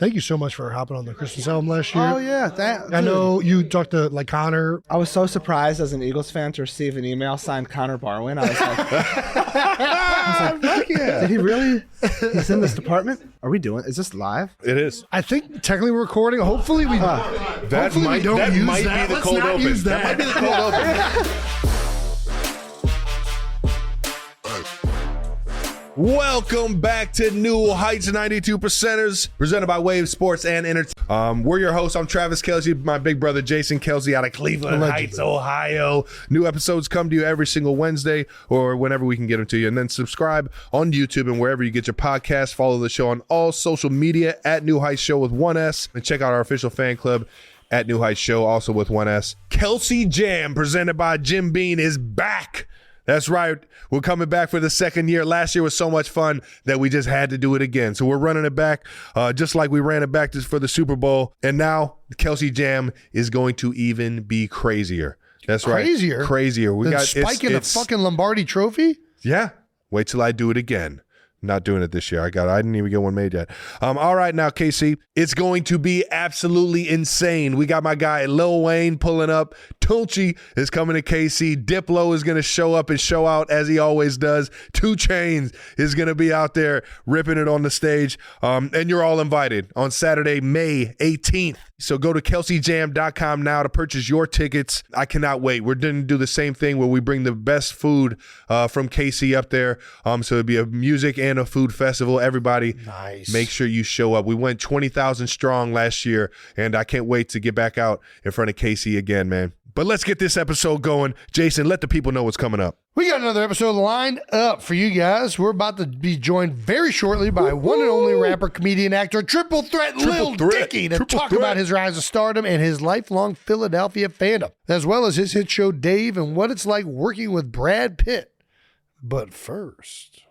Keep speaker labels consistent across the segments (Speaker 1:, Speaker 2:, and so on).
Speaker 1: thank you so much for hopping on the Christmas album last year.
Speaker 2: Oh, yeah.
Speaker 1: I know you talked to like Connor.
Speaker 2: I was so surprised as an Eagles fan to receive an email signed Connor Barwin. I was like, yeah. Did he really? He's in this department? Are we doing? Is this live?
Speaker 3: It is.
Speaker 1: I think technically we're recording. Hopefully we don't use that.
Speaker 3: That might be the cold open. That might be the cold open. Welcome back to New Heights 92 Percenters, presented by Wave Sports and Entertainment. We're your hosts. I'm Travis Kelsey, my big brother Jason Kelsey out of Cleveland Heights, Ohio. New episodes come to you every single Wednesday or whenever we can get them to you. And then subscribe on YouTube and wherever you get your podcasts. Follow the show on all social media at New Heights Show with 1S. And check out our official fan club at New Heights Show, also with 1S. Kelsey Jam, presented by Jim Beam, is back. That's right. We're coming back for the second year. Last year was so much fun that we just had to do it again. So we're running it back just like we ran it back for the Super Bowl. And now the Kelsey Jam is going to even be crazier. That's right. Crazier. We got
Speaker 1: spiking the fucking Lombardi trophy?
Speaker 3: Yeah. Wait till I do it again. Not doing it this year. I didn't even get one made yet. All right, now, KC, it's going to be absolutely insane. We got my guy Lil Wayne pulling up. Tunchi is coming to KC. Diplo is going to show up and show out as he always does. 2 Chainz is going to be out there ripping it on the stage. And you're all invited on Saturday, May 18th. So go to kelseyjam.com now to purchase your tickets. I cannot wait. We're going to do the same thing where we bring the best food from KC up there. So it'll be a music and a food festival. Everybody, make sure you show up. We went 20,000 strong last year, and I can't wait to get back out in front of KC again, man. But let's get this episode going. Jason, let the people know what's coming up.
Speaker 1: We got another episode lined up for you guys. We're about to be joined very shortly by one and only rapper, comedian, actor, triple threat Lil Dicky to talk about his rise to stardom and his lifelong Philadelphia fandom, as well as his hit show Dave and what it's like working with Brad Pitt. But first...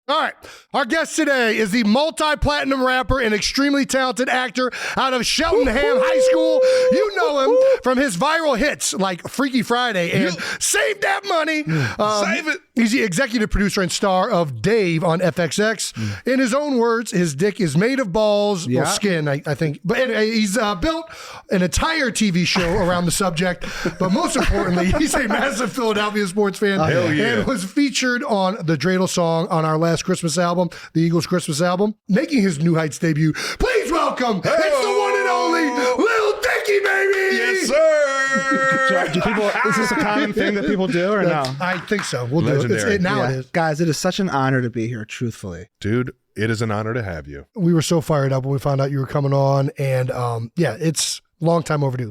Speaker 1: All right, our guest today is the multi-platinum rapper and extremely talented actor out of Cheltenham High School. You know him from his viral hits like Freaky Friday and Save That Money.
Speaker 3: Save it.
Speaker 1: He's the executive producer and star of Dave on FXX. In his own words, his dick is made of balls or skin, I think. But anyway, he's built an entire TV show around the subject. But most importantly, he's a massive Philadelphia sports fan.
Speaker 3: Hell yeah.
Speaker 1: And was featured on the Dreidel song on our last Christmas album, the Eagles Christmas album, making his New Heights debut. Please welcome, it's the one and only Lil Dicky, baby!
Speaker 3: Yes, sir!
Speaker 2: Do people, is this a common thing that people do or no?
Speaker 1: I think so. We'll
Speaker 3: Legendary.
Speaker 1: do it. Now it is.
Speaker 2: Guys, it is such an honor to be here, truthfully.
Speaker 3: Dude, it is an honor to have you.
Speaker 1: We were so fired up when we found out you were coming on, and it's long time overdue.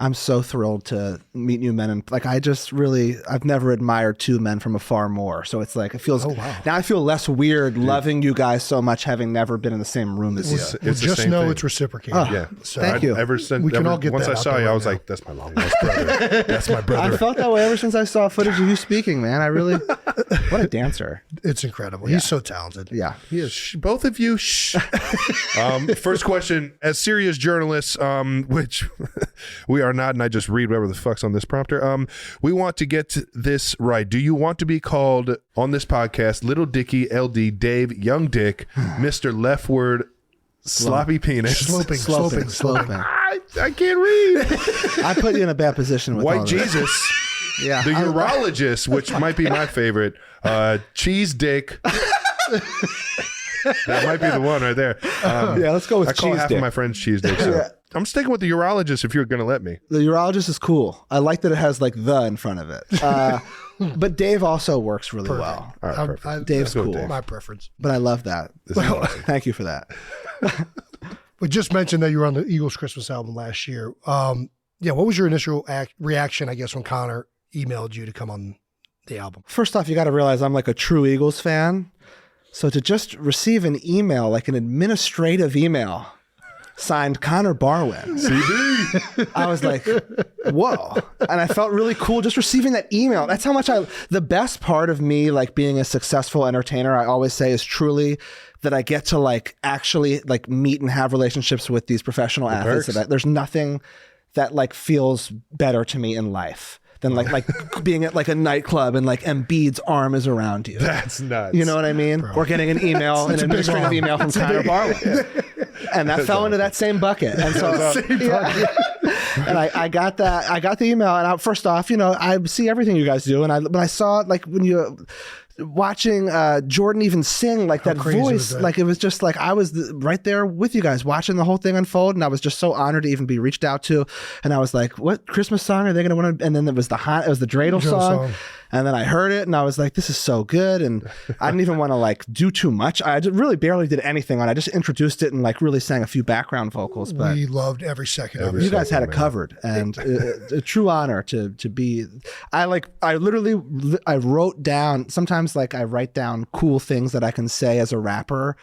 Speaker 2: I'm so thrilled to meet new men. And like, I've never admired 2 men from afar more. So it's like, it feels, now I feel less weird loving you guys so much, having never been in the same room as you.
Speaker 1: It's just know thing. It's reciprocated.
Speaker 3: Yeah.
Speaker 1: So
Speaker 2: thank you.
Speaker 1: We can all get
Speaker 3: once
Speaker 1: that
Speaker 3: I saw you, I was like, that's my long-lost brother. That's my brother.
Speaker 2: I felt that way ever since I saw footage of you speaking, man. I really, what a dancer.
Speaker 1: It's incredible. He's so talented.
Speaker 2: Yeah.
Speaker 3: He is. Both of you. First question, as serious journalists, which we are not, and I just read whatever the fuck's on this prompter. We want to get this right. Do you want to be called on this podcast Little Dicky, LD, Dave, Young Dick, Mr. Leftward, Sloppy Penis,
Speaker 1: Sloping.
Speaker 3: I can't read.
Speaker 2: I put you in a bad position with all
Speaker 3: White
Speaker 2: of
Speaker 3: Jesus.
Speaker 2: Yeah.
Speaker 3: The urologist, which might be my favorite. Cheese Dick. That might be the one right there.
Speaker 2: Yeah, let's go with
Speaker 3: I call
Speaker 2: Cheese
Speaker 3: half
Speaker 2: Dick.
Speaker 3: of my friends Cheese Dick. So. I'm sticking with the urologist if you're going to let me.
Speaker 2: The urologist is cool. I like that it has like the in front of it. But Dave also works really well.
Speaker 3: All right, perfect.
Speaker 2: Dave's cool.
Speaker 3: Dave.
Speaker 1: My preference.
Speaker 2: But I love that.
Speaker 3: Awesome.
Speaker 2: Thank you for that.
Speaker 1: We just mentioned that you were on the Eagles Christmas album last year. What was your initial reaction, I guess, when Connor emailed you to come on the album?
Speaker 2: First off, you got to realize I'm like a true Eagles fan. So to just receive an email, like an administrative email, signed Connor Barwin.
Speaker 3: CD.
Speaker 2: I was like, whoa. And I felt really cool just receiving that email. That's how much the best part of me, like being a successful entertainer, I always say is truly that I get to like actually like meet and have relationships with these professional athletes. There's nothing that like feels better to me in life than like being at like a nightclub and like Embiid's arm is around you.
Speaker 3: That's nuts.
Speaker 2: You know what I mean? Or getting an email, an administrative email from Tyler Barlow. And that fell into that same bucket. And so, and I got that. I got the email, and first off, I see everything you guys do, and when I saw like when you watching Jordan even sing, like that voice, like it was just like I was right there with you guys watching the whole thing unfold, and I was just so honored to even be reached out to. And I was like, what Christmas song are they going to want to? And then it was the dreidel song. And then I heard it and I was like, this is so good. And I didn't even want to like do too much. I really barely did anything on it. I just introduced it and like really sang a few background vocals. But
Speaker 1: we loved every second of it.
Speaker 2: You guys had it covered, and a true honor to be. I wrote down, sometimes like I write down cool things that I can say as a rapper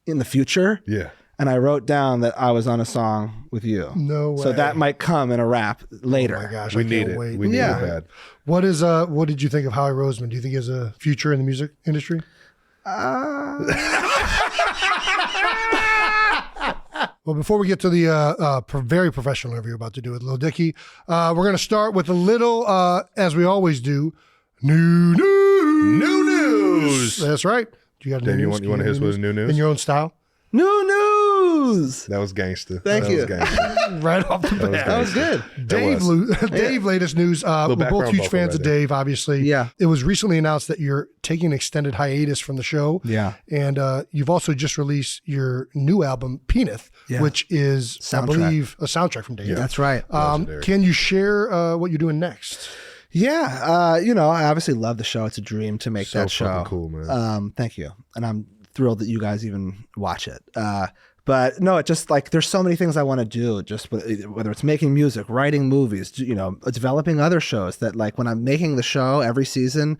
Speaker 2: in the future.
Speaker 3: Yeah.
Speaker 2: And I wrote down that I was on a song with you.
Speaker 1: No way.
Speaker 2: So that might come in a rap later.
Speaker 1: Oh my gosh,
Speaker 3: we need it.
Speaker 1: Wait.
Speaker 3: We need it bad.
Speaker 1: What did you think of Howie Roseman? Do you think he has a future in the music industry? Well, before we get to the very professional interview we're about to do with Lil Dicky, we're going to start with a little, as we always do, new news. That's right. Do you got
Speaker 3: Dave, you want to hit us with new news?
Speaker 1: In your own style?
Speaker 2: New news.
Speaker 3: That was gangster.
Speaker 2: Thank you.
Speaker 1: Right off the bat.
Speaker 2: That was good.
Speaker 1: Dave, latest news. We're both huge fans of Dave, obviously.
Speaker 2: Yeah.
Speaker 1: It was recently announced that you're taking an extended hiatus from the show.
Speaker 2: Yeah.
Speaker 1: And you've also just released your new album, Penith, which is, I believe, a soundtrack from Dave.
Speaker 2: Yeah. That's right.
Speaker 1: Can you share what you're doing next?
Speaker 2: Yeah. I obviously love the show. It's a dream to make that show.
Speaker 3: So fucking cool, man.
Speaker 2: Thank you. And I'm thrilled that you guys even watch it. But no, it just like there's so many things I want to do, just whether it's making music, writing movies, developing other shows, that like when I'm making the show every season,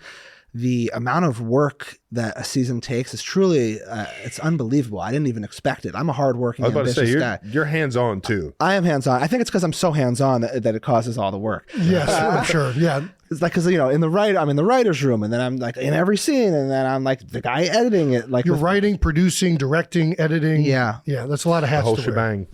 Speaker 2: the amount of work that a season takes is truly, it's unbelievable. I didn't even expect it. I'm a hardworking, ambitious guy.
Speaker 3: You're hands-on too.
Speaker 2: I am hands-on. I think it's because I'm so hands-on that it causes all the work.
Speaker 1: Yes, I'm sure. Yeah.
Speaker 2: It's like, because, I'm in the writer's room, and then I'm like in every scene, and then I'm like the guy editing it. Like
Speaker 1: you're writing, producing, directing, editing.
Speaker 2: Yeah.
Speaker 1: Yeah, that's a lot of hats.
Speaker 2: The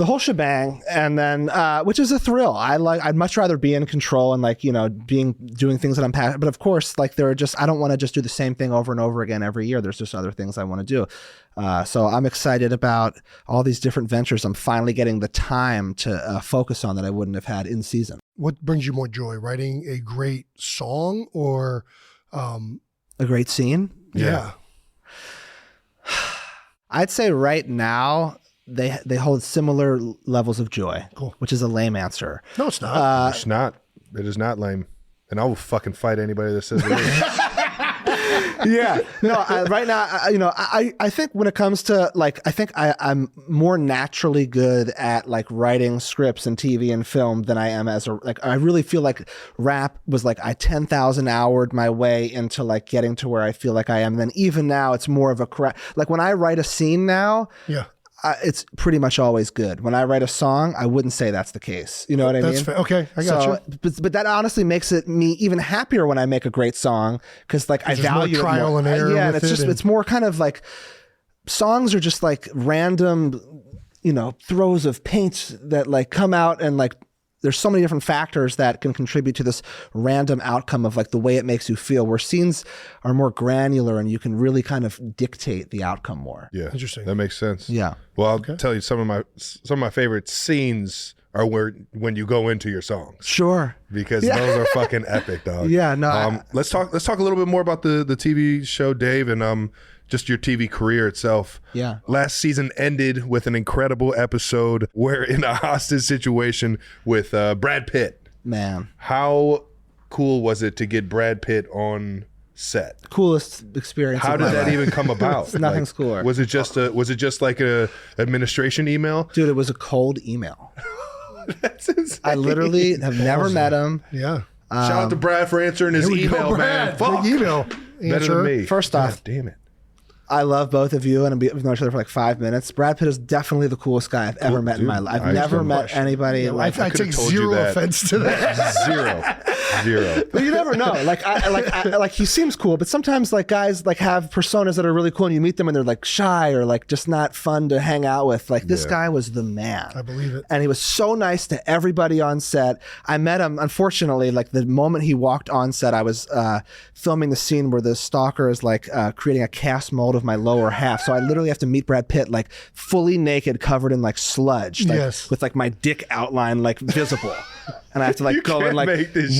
Speaker 2: whole shebang. And then, which is a thrill. I'd much rather be in control and like, doing things that I'm passionate. But of course, like I don't want to just do the same thing over and over again every year. There's just other things I want to do. So I'm excited about all these different ventures. I'm finally getting the time to focus on that I wouldn't have had in season.
Speaker 1: What brings you more joy, writing a great song or
Speaker 2: a great scene?
Speaker 1: Yeah.
Speaker 2: I'd say right now they hold similar levels of joy, which is a lame answer.
Speaker 1: No, it's not.
Speaker 3: It's not. It is not lame. And I will fucking fight anybody that says it is.
Speaker 2: Yeah. No, right now, I think when it comes to like, I think I'm more naturally good at like writing scripts and TV and film than I am I really feel like rap was like I 10,000 houred my way into like getting to where I feel like I am. And then even now it's more of a like when I write a scene now, it's pretty much always good. When I write a song, I wouldn't say that's the case. You know what I mean?
Speaker 1: That's fair. Okay, I got you.
Speaker 2: But that honestly makes me even happier when I make a great song, because like I value
Speaker 1: more trial and error.
Speaker 2: Yeah, and it's more kind of like songs are just like random, throws of paint that like come out, and like there's so many different factors that can contribute to this random outcome of like the way it makes you feel, where scenes are more granular and you can really kind of dictate the outcome more.
Speaker 3: Yeah.
Speaker 1: Interesting.
Speaker 3: That makes sense.
Speaker 2: Yeah.
Speaker 3: Well, I'll tell you some of my favorite scenes are when you go into your songs.
Speaker 2: Sure.
Speaker 3: Because those are fucking epic, dog.
Speaker 2: Yeah, no.
Speaker 3: Let's talk a little bit more about the TV show, Dave, and just your TV career itself.
Speaker 2: Yeah.
Speaker 3: Last season ended with an incredible episode where in a hostage situation with Brad Pitt.
Speaker 2: Man.
Speaker 3: How cool was it to get Brad Pitt on set?
Speaker 2: Coolest experience.
Speaker 3: How did that even come about?
Speaker 2: Nothing's cooler.
Speaker 3: Was it just like a administration email?
Speaker 2: Dude, it was a cold email.
Speaker 3: That's insane.
Speaker 2: I literally have never met him.
Speaker 1: Yeah.
Speaker 3: Shout out to Brad for answering his email, man. Fuck.
Speaker 1: Big email.
Speaker 3: Better than me.
Speaker 2: First off,
Speaker 3: God damn it.
Speaker 2: I love both of you, and we've known each other for like 5 minutes. Brad Pitt is definitely the coolest guy I've ever met in my life. I've never met anybody like
Speaker 1: I take zero offense to that.
Speaker 3: Zero. Zero.
Speaker 2: But you never know. Like he seems cool, but sometimes like guys like have personas that are really cool, and you meet them and they're like shy or like just not fun to hang out with. Like this guy was the man.
Speaker 1: I believe it.
Speaker 2: And he was so nice to everybody on set. I met him, unfortunately, like the moment he walked on set, I was filming the scene where the stalker is like creating a cast mold of my lower half. So I literally have to meet Brad Pitt like fully naked, covered in like sludge, like, with like my dick outline like visible. And I have to like go and like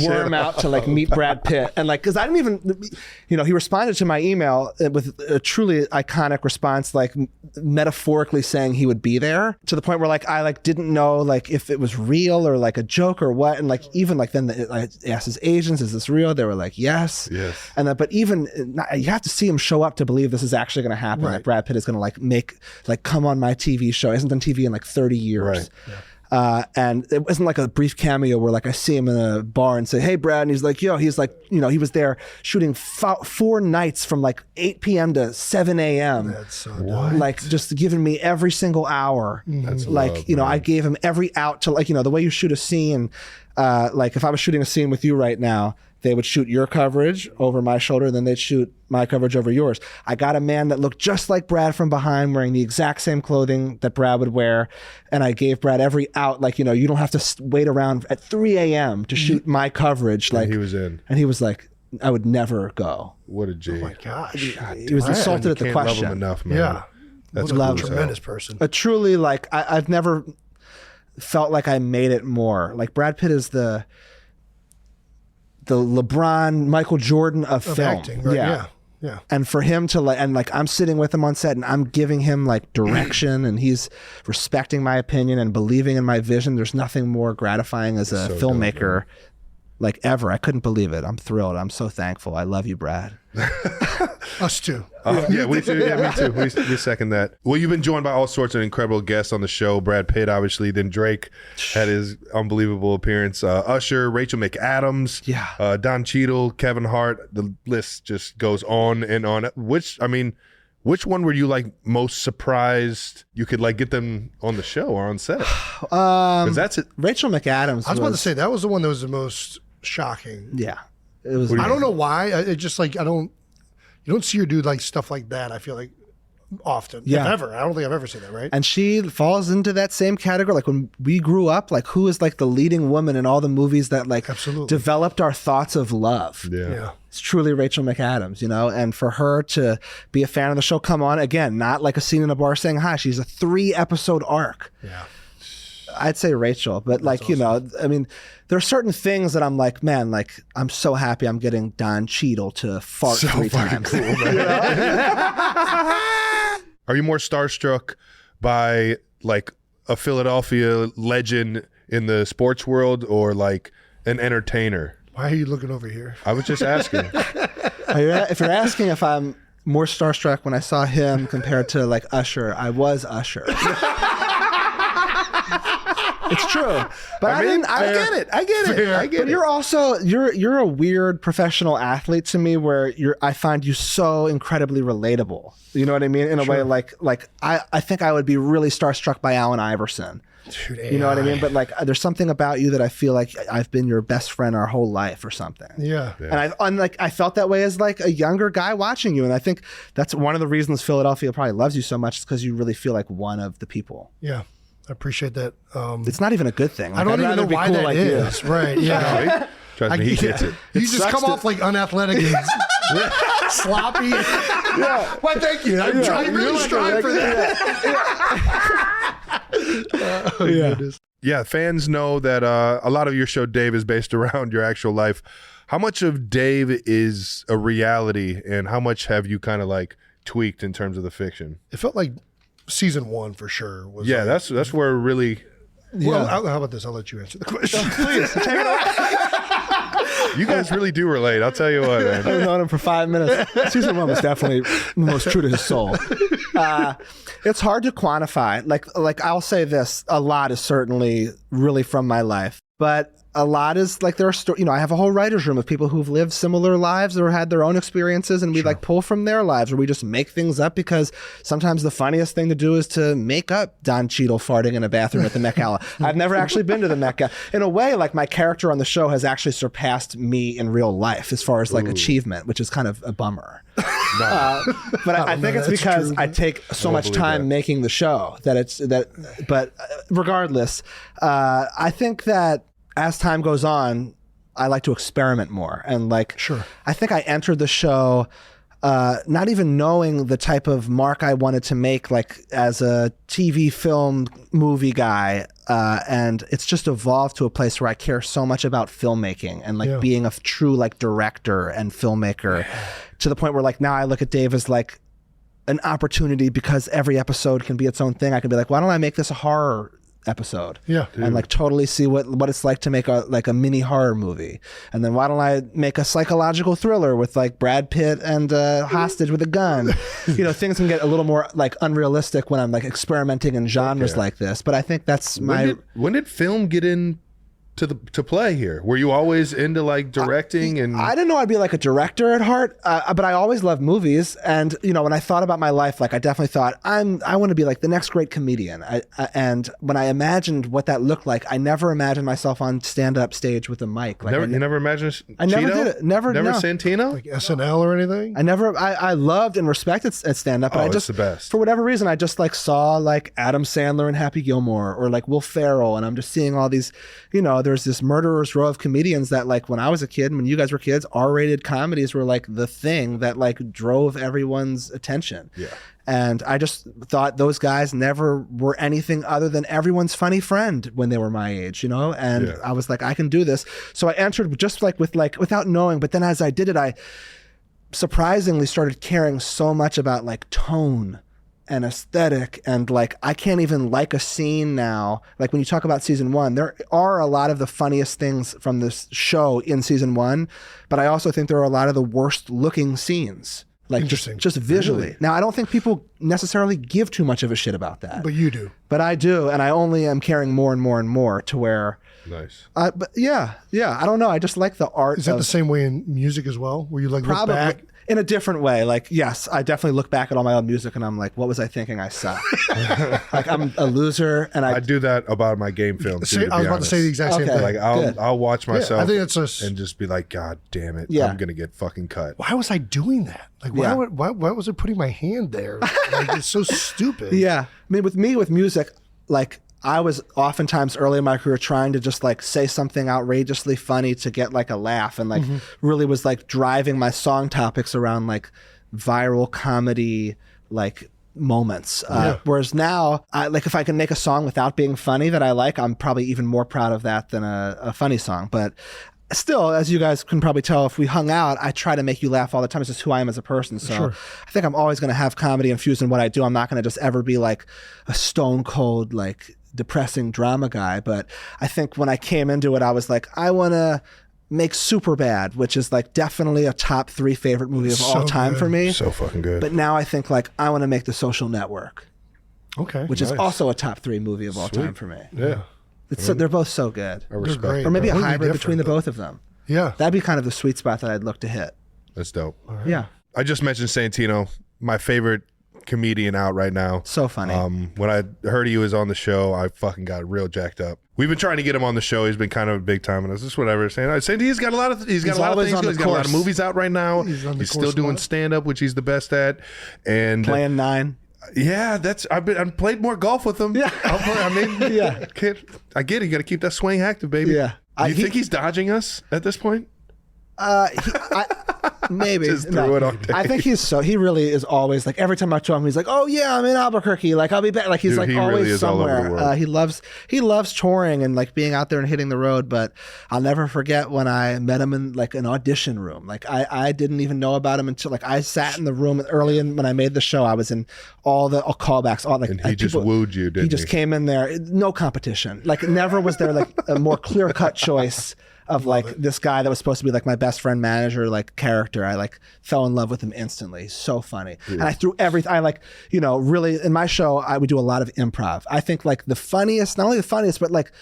Speaker 2: worm out to like meet Brad Pitt. And like, cause I didn't even, he responded to my email with a truly iconic response, like metaphorically saying he would be there, to the point where like, I like didn't know like if it was real or like a joke or what. And like, even like then I asked his agents, is this real? They were like, yes. And then, but even you have to see him show up to believe this is actually going to happen. Like Brad Pitt is going to like come on my TV show. He hasn't done TV in like 30 years. And it wasn't like a brief cameo where like I see him in a bar and say, hey Brad, and he's like, yo, he's like, he was there shooting 4 nights from like 8 p.m. to 7 a.m.
Speaker 1: That's so dope.
Speaker 2: Like just giving me every single hour.
Speaker 3: That's
Speaker 2: like,
Speaker 3: love,
Speaker 2: I gave him every out to like, the way you shoot a scene, like if I was shooting a scene with you right now, they would shoot your coverage over my shoulder, and then they'd shoot my coverage over yours. I got a man that looked just like Brad from behind, wearing the exact same clothing that Brad would wear. And I gave Brad every out, like, you don't have to wait around at 3 a.m. to shoot my coverage. Like,
Speaker 3: and he was in.
Speaker 2: And he was like, I would never go.
Speaker 3: What a G.
Speaker 1: Oh my gosh.
Speaker 2: He was insulted at the question.
Speaker 3: Love him enough, man.
Speaker 1: Yeah.
Speaker 3: That's
Speaker 1: what a
Speaker 3: cool
Speaker 1: tremendous person.
Speaker 2: But truly, like, I've never felt like I made it more. Like, Brad Pitt is the LeBron, Michael Jordan of film.
Speaker 1: Acting, right? Yeah.
Speaker 2: And for him to like, and like I'm sitting with him on set and I'm giving him like direction and he's respecting my opinion and believing in my vision. There's nothing more gratifying as a filmmaker like ever. I couldn't believe it. I'm thrilled. I'm so thankful. I love you, Brad.
Speaker 1: Us too.
Speaker 3: Yeah, we too. Yeah, me too. We second that. Well, you've been joined by all sorts of incredible guests on the show. Brad Pitt, obviously. Then Drake had his unbelievable appearance. Usher, Rachel McAdams, Don Cheadle, Kevin Hart. The list just goes on and on. Which one were you like most surprised you could like get them on the show or on set? Because that's it.
Speaker 2: Rachel McAdams.
Speaker 1: I was about to say that was the one that was the most shocking.
Speaker 2: Yeah. It was.
Speaker 1: I don't know why. It just like you don't see her do like stuff like that. I feel like often, if ever. I don't think I've ever seen that, right?
Speaker 2: And she falls into that same category. Like when we grew up, like who is like the leading woman in all the movies that like developed our thoughts of love?
Speaker 1: Yeah.
Speaker 2: It's truly Rachel McAdams, and for her to be a fan of the show, come on, again, not like a scene in a bar saying hi. She's a 3-episode arc.
Speaker 1: Yeah.
Speaker 2: I'd say Rachel, but like, awesome. I mean, there are certain things that I'm like, man, like I'm so happy I'm getting Don Cheadle to fart 3 times. Cool,
Speaker 3: Are you more starstruck by like a Philadelphia legend in the sports world or like an entertainer?
Speaker 1: Why are you looking over here?
Speaker 3: I was just asking.
Speaker 2: If you're asking if I'm more starstruck when I saw him compared to like Usher, I was Usher. It's true, but I get it. I get it. But you're also you're a weird professional athlete to me, where I find you so incredibly relatable. You know what I mean? In a way, like I think I would be really starstruck by Allen Iverson.
Speaker 1: Dude,
Speaker 2: you know what I mean? But like, there's something about you that I feel like I've been your best friend our whole life or something.
Speaker 1: Yeah.
Speaker 2: And I felt that way as like a younger guy watching you, and I think that's one of the reasons Philadelphia probably loves you so much, is because you really feel like one of the people.
Speaker 1: Yeah. I apprioate that.
Speaker 2: It's not even a good thing. Like,
Speaker 1: I don't even know why that is. Right. Yeah.
Speaker 3: Trust me, he gets it.
Speaker 1: You just come off like unathletic and sloppy.
Speaker 2: Yeah.
Speaker 1: Why, thank you. I'm trying really strive for that. Goodness.
Speaker 3: Yeah, fans know that a lot of your show, Dave, is based around your actual life. How much of Dave is a reality, and how much have you kind of like tweaked in terms of the fiction?
Speaker 1: It felt like season 1 for sure. Was
Speaker 3: that's where it really.
Speaker 1: Well, how about this? I'll let you answer the question.
Speaker 2: Please take it away.
Speaker 3: You guys really do relate. I'll tell you what, man.
Speaker 2: I've known him for 5 minutes. Season 1 was definitely the most true to his soul. It's hard to quantify. Like I'll say this: a lot is certainly really from my life, but a lot is like there are I have a whole writer's room of people who've lived similar lives or had their own experiences, and we like pull from their lives, or we just make things up, because sometimes the funniest thing to do is to make up Don Cheadle farting in a bathroom at the Met Gala. I've never actually been to the Met Gala. In a way, like my character on the show has actually surpassed me in real life as far as like achievement, which is kind of a bummer. But I think it's because I take so much time making the show but regardless, I think that as time goes on, I like to experiment more. And like, I think I entered the show not even knowing the type of mark I wanted to make, like as a TV film movie guy. And it's just evolved to a place where I care so much about filmmaking and like being a true like director and filmmaker, to the point where like now I look at Dave as like an opportunity, because every episode can be its own thing. I can be like, why don't I make this a horror episode? And like totally see what it's like to make a mini horror movie. And then why don't I make a psychological thriller with like Brad Pitt and a hostage with a gun? Things can get a little more like unrealistic when I'm like experimenting in genres like this. But I think that's
Speaker 3: when did film get in to play here? Were you always into like directing?
Speaker 2: I didn't know I'd be like a director at heart, but I always loved movies. And when I thought about my life, like I definitely thought I want to be like the next great comedian. And when I imagined what that looked like, I never imagined myself on stand-up stage with a mic. Like
Speaker 3: you never imagined
Speaker 2: I never did it. Never
Speaker 3: Santino?
Speaker 1: Like SNL or anything?
Speaker 2: I loved and respected stand-up, but
Speaker 3: it's the best.
Speaker 2: For whatever reason, I just like saw like Adam Sandler and Happy Gilmore, or like Will Ferrell, and I'm just seeing all these, there's this murderer's row of comedians that like when I was a kid, when you guys were kids, R-rated comedies were like the thing that like drove everyone's attention. And I just thought those guys never were anything other than everyone's funny friend when they were my age, and I was like, I can do this. So I entered just like without knowing, but then as I did it, I surprisingly started caring so much about like tone and aesthetic, and like I can't even like a scene now. Like when you talk about season 1, there are a lot of the funniest things from this show in season 1, but I also think there are a lot of the worst looking scenes, like just visually. Really? Now I don't think people necessarily give too much of a shit about that,
Speaker 1: but you do.
Speaker 2: But I do, and I only am caring more and more and more to where.
Speaker 3: Nice.
Speaker 2: But yeah, I don't know. I just like the art.
Speaker 1: Is that the same way in music as well, where you like
Speaker 2: probably
Speaker 1: look back?
Speaker 2: In a different way. Like, yes, I definitely look back at all my old music and I'm like, what was I thinking? I suck. Like I'm a loser, and I
Speaker 3: do that about my game film too,
Speaker 1: I was about to say the exact same thing.
Speaker 3: Like I'll watch myself,
Speaker 1: I think it's just,
Speaker 3: and just be like, God damn it, I'm gonna get fucking cut.
Speaker 1: Why was I doing that? Like why was I putting my hand there? Like it's so stupid.
Speaker 2: I mean, with music, like I was oftentimes early in my career trying to just like say something outrageously funny to get like a laugh, and like really was like driving my song topics around like viral comedy like moments. Whereas now, like if I can make a song without being funny that I like, I'm probably even more proud of that than a funny song. But still, as you guys can probably tell, if we hung out, I try to make you laugh all the time. It's just who I am as a person. So I think I'm always going to have comedy infused in what I do. I'm not going to just ever be like a stone cold, like depressing drama guy. But I think when I came into it, I was like, I want to make Superbad, which is like definitely a top 3 favorite movie of all time for me.
Speaker 3: So fucking good.
Speaker 2: But now I think like I want to make The Social Network.
Speaker 1: Okay.
Speaker 2: Which is also a top 3 movie of all time for me.
Speaker 3: Yeah.
Speaker 2: They're both so good.
Speaker 3: I respect
Speaker 1: great.
Speaker 2: Or maybe a hybrid between the both of them.
Speaker 1: Yeah.
Speaker 2: That'd be kind of the sweet spot that I'd look to hit.
Speaker 3: That's dope.
Speaker 1: Right.
Speaker 2: Yeah.
Speaker 3: I just mentioned Santino, my favorite comedian out right now.
Speaker 2: So funny.
Speaker 3: When I heard he was on the show, I fucking got real jacked up. We've been trying to get him on the show. He's been kind of a big time, and I was just whatever saying he's got a lot of things. He's got a lot of movies out right now. He's still doing stand up, which he's the best at, and
Speaker 2: playing 9.
Speaker 3: Yeah, I've played more golf with him.
Speaker 2: Yeah,
Speaker 3: I get it. You got to keep that swing active, baby.
Speaker 2: Yeah.
Speaker 3: Do you think he's dodging us at this point?
Speaker 2: Maybe.
Speaker 3: Just threw it on
Speaker 2: I think he really is always like, every time I talk to him, he's like, oh yeah, I'm in Albuquerque, like I'll be back. Like he's like
Speaker 3: he
Speaker 2: always
Speaker 3: really is
Speaker 2: somewhere.
Speaker 3: all over the world.
Speaker 2: He loves touring and like being out there and hitting the road. But I'll never forget when I met him in like an audition room. Like I didn't even know about him until like I sat in the room early when I made the show. I was in all the callbacks.
Speaker 3: And he just wooed you, didn't he?
Speaker 2: He just came in there, no competition. Like never was there like a more clear cut choice of like this guy that was supposed to be like my best friend manager, like character. I like fell in love with him instantly. He's so funny. Yeah. And I threw everything. I like, really in my show, I would do a lot of improv. I think like the funniest, not only the funniest, but like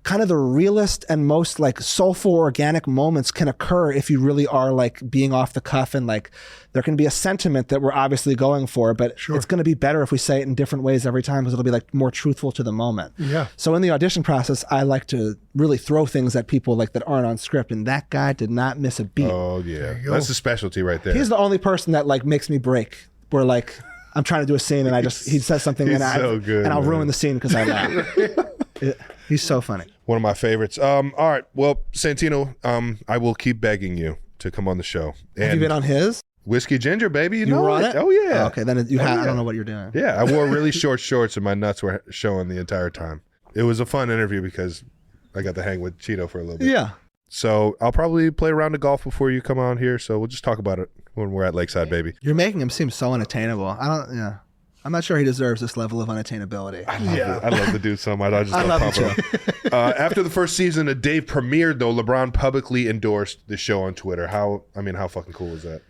Speaker 2: kind of the realest and most like soulful organic moments can occur if you really are like being off the cuff, and like there can be a sentiment that we're obviously going for, but it's going to be better if we say it in different ways every time, because it'll be like more truthful to the moment.
Speaker 1: Yeah.
Speaker 2: So in the audition process, I like to really throw things at people like that aren't on script, and that guy did not miss a beat.
Speaker 3: Oh yeah, that's the specialty right there.
Speaker 2: He's the only person that like makes me break, where like I'm trying to do a scene and he says something and I'll ruin the scene because I laugh. He's so funny.
Speaker 3: One of my favorites. All right. Well, Santino, I will keep begging you to come on the show.
Speaker 2: Have you been on his?
Speaker 3: Whiskey Ginger, baby. You
Speaker 2: were
Speaker 3: know
Speaker 2: on
Speaker 3: it.
Speaker 2: it?
Speaker 3: Oh, yeah.
Speaker 2: Oh, okay, then I don't know what you're doing.
Speaker 3: Yeah, I wore really short shorts and my nuts were showing the entire time. It was a fun interview because I got to hang with Cheeto for a little bit.
Speaker 2: Yeah.
Speaker 3: So I'll probably play a round of golf before you come on here. So we'll just talk about it when we're at Lakeside, baby.
Speaker 2: You're making him seem so unattainable. I'm not sure he deserves this level of unattainability.
Speaker 3: I love the dude so much. I just love pumping him. After the first season of Dave premiered, though, LeBron publicly endorsed the show on Twitter. How fucking cool is that?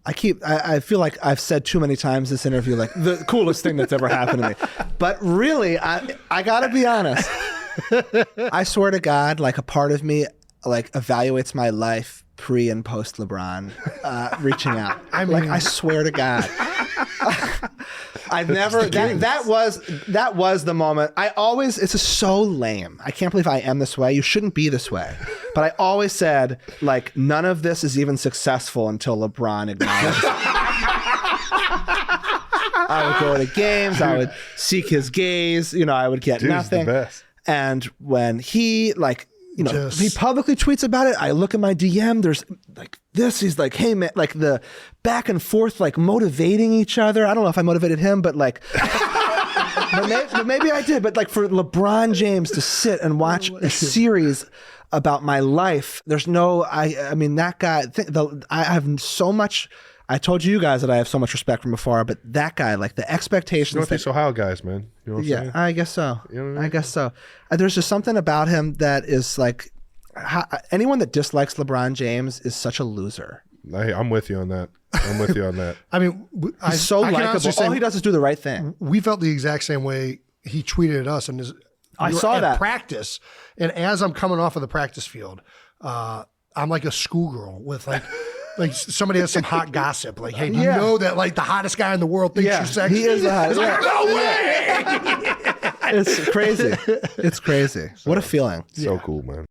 Speaker 2: I feel like I've said too many times this interview, like the coolest thing that's ever happened to me. But really, I gotta be honest. I swear to God, like a part of me like evaluates my life pre and post LeBron reaching out. I swear to God. I've never that was the moment. It's just so lame. I can't believe I am this way. You shouldn't be this way. But I always said, like, none of this is even successful until LeBron acknowledges it. I would go to games, I would seek his gaze, I would get nothing.
Speaker 3: The best.
Speaker 2: And when he he publicly tweets about it, I look at my DM, there's like this, he's like, hey man, like the back and forth, like motivating each other. I don't know if I motivated him, but like, but maybe I did. But like for LeBron James to sit and watch a series about my life, there's no, I mean, that guy, I have so much, I told you guys that I have so much respect from afar, but that guy, like the expectations.
Speaker 3: Northeast Ohio guys, man. You know what I'm saying?
Speaker 2: I guess so.
Speaker 3: You know what I mean?
Speaker 2: I guess so. There's just something about him that is like, anyone that dislikes LeBron James is such a loser.
Speaker 3: I'm with you on that.
Speaker 1: I mean,
Speaker 2: he's so likable. All he does is do the right thing.
Speaker 1: We felt the exact same way. He tweeted at us, and
Speaker 2: I saw that
Speaker 1: practice. And as I'm coming off of the practice field, I'm like a schoolgirl with like somebody has some hot gossip. Like, hey, do you know that like the hottest guy in the world thinks you're sexy?
Speaker 2: He is the hottest.
Speaker 1: Like, no way!
Speaker 2: It's crazy. It's crazy. What a feeling.
Speaker 3: So cool, man.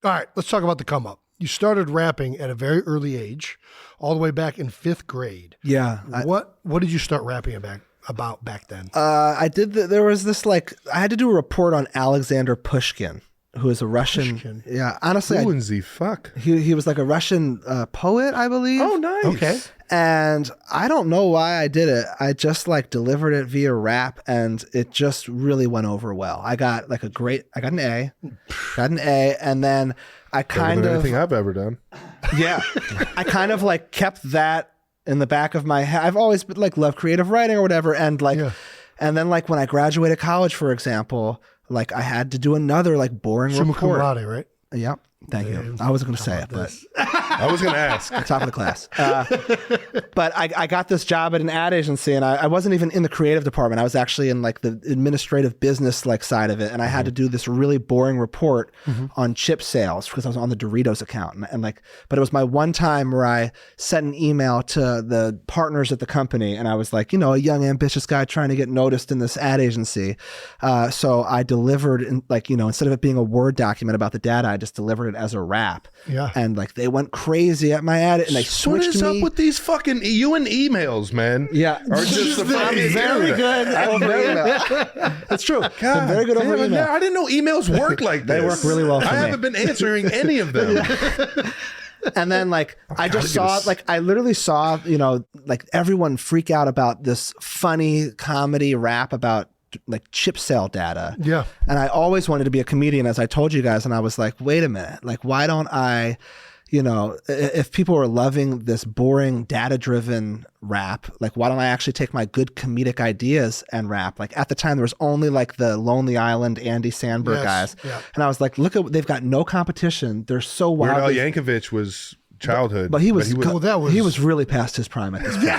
Speaker 1: All right, let's talk about the come up. You started rapping at a very early age, all the way back in 5th grade.
Speaker 2: Yeah.
Speaker 1: What did you start rapping about back then?
Speaker 2: I did. There was this I had to do a report on Alexander Pushkin, who is a Russian.
Speaker 1: Pushkin.
Speaker 2: Yeah, honestly,
Speaker 3: Who in the fuck?
Speaker 2: he was like a Russian poet, I believe.
Speaker 3: Oh, nice.
Speaker 1: Okay.
Speaker 2: And I don't know why I did it. I just like delivered it via rap, and it just really went over well. I got like I got an A, and then I kind of
Speaker 3: anything I've ever done.
Speaker 2: Yeah, I kind of like kept that in the back of my head. I've always been like loved creative writing or whatever, and and then like when I graduated college, for example, like I had to do another like boring
Speaker 1: Summa cum
Speaker 2: report.
Speaker 1: laude, right?
Speaker 2: Yep. Thank you. I wasn't going to say it, but
Speaker 3: I was going to ask.
Speaker 2: Top of the class. But I got this job at an ad agency, and I wasn't even in the creative department. I was actually in like the administrative business like side of it, and I had to do this really boring report on chip sales because I was on the Doritos account, and like, but it was my one time where I sent an email to the partners at the company, and I was like, a young ambitious guy trying to get noticed in this ad agency. So I delivered, instead of it being a Word document about the data, I just delivered it as a rap.
Speaker 1: Yeah.
Speaker 2: And like they went crazy at my ad, and they switched
Speaker 3: What is up with these fucking emails, man?
Speaker 2: Yeah.
Speaker 3: Or just
Speaker 2: I'm very good over email. That's true.
Speaker 3: God,
Speaker 2: I'm very good over email.
Speaker 3: I didn't know emails work like this.
Speaker 2: They work really well for me.
Speaker 3: I haven't been answering any of them.
Speaker 2: And then like I just saw I literally saw, like everyone freak out about this funny comedy rap about like chip sale data.
Speaker 1: Yeah.
Speaker 2: And I always wanted to be a comedian, as I told you guys. And I was like, wait a minute, like, why don't I, if people are loving this boring data driven rap, like, why don't I actually take my good comedic ideas and rap? Like at the time there was only like the Lonely Island, Andy Samberg guys. Yeah. And I was like, they've got no competition. They're so wild.
Speaker 3: Weird Al Yankovic was childhood.
Speaker 2: But he was really past his prime at this point.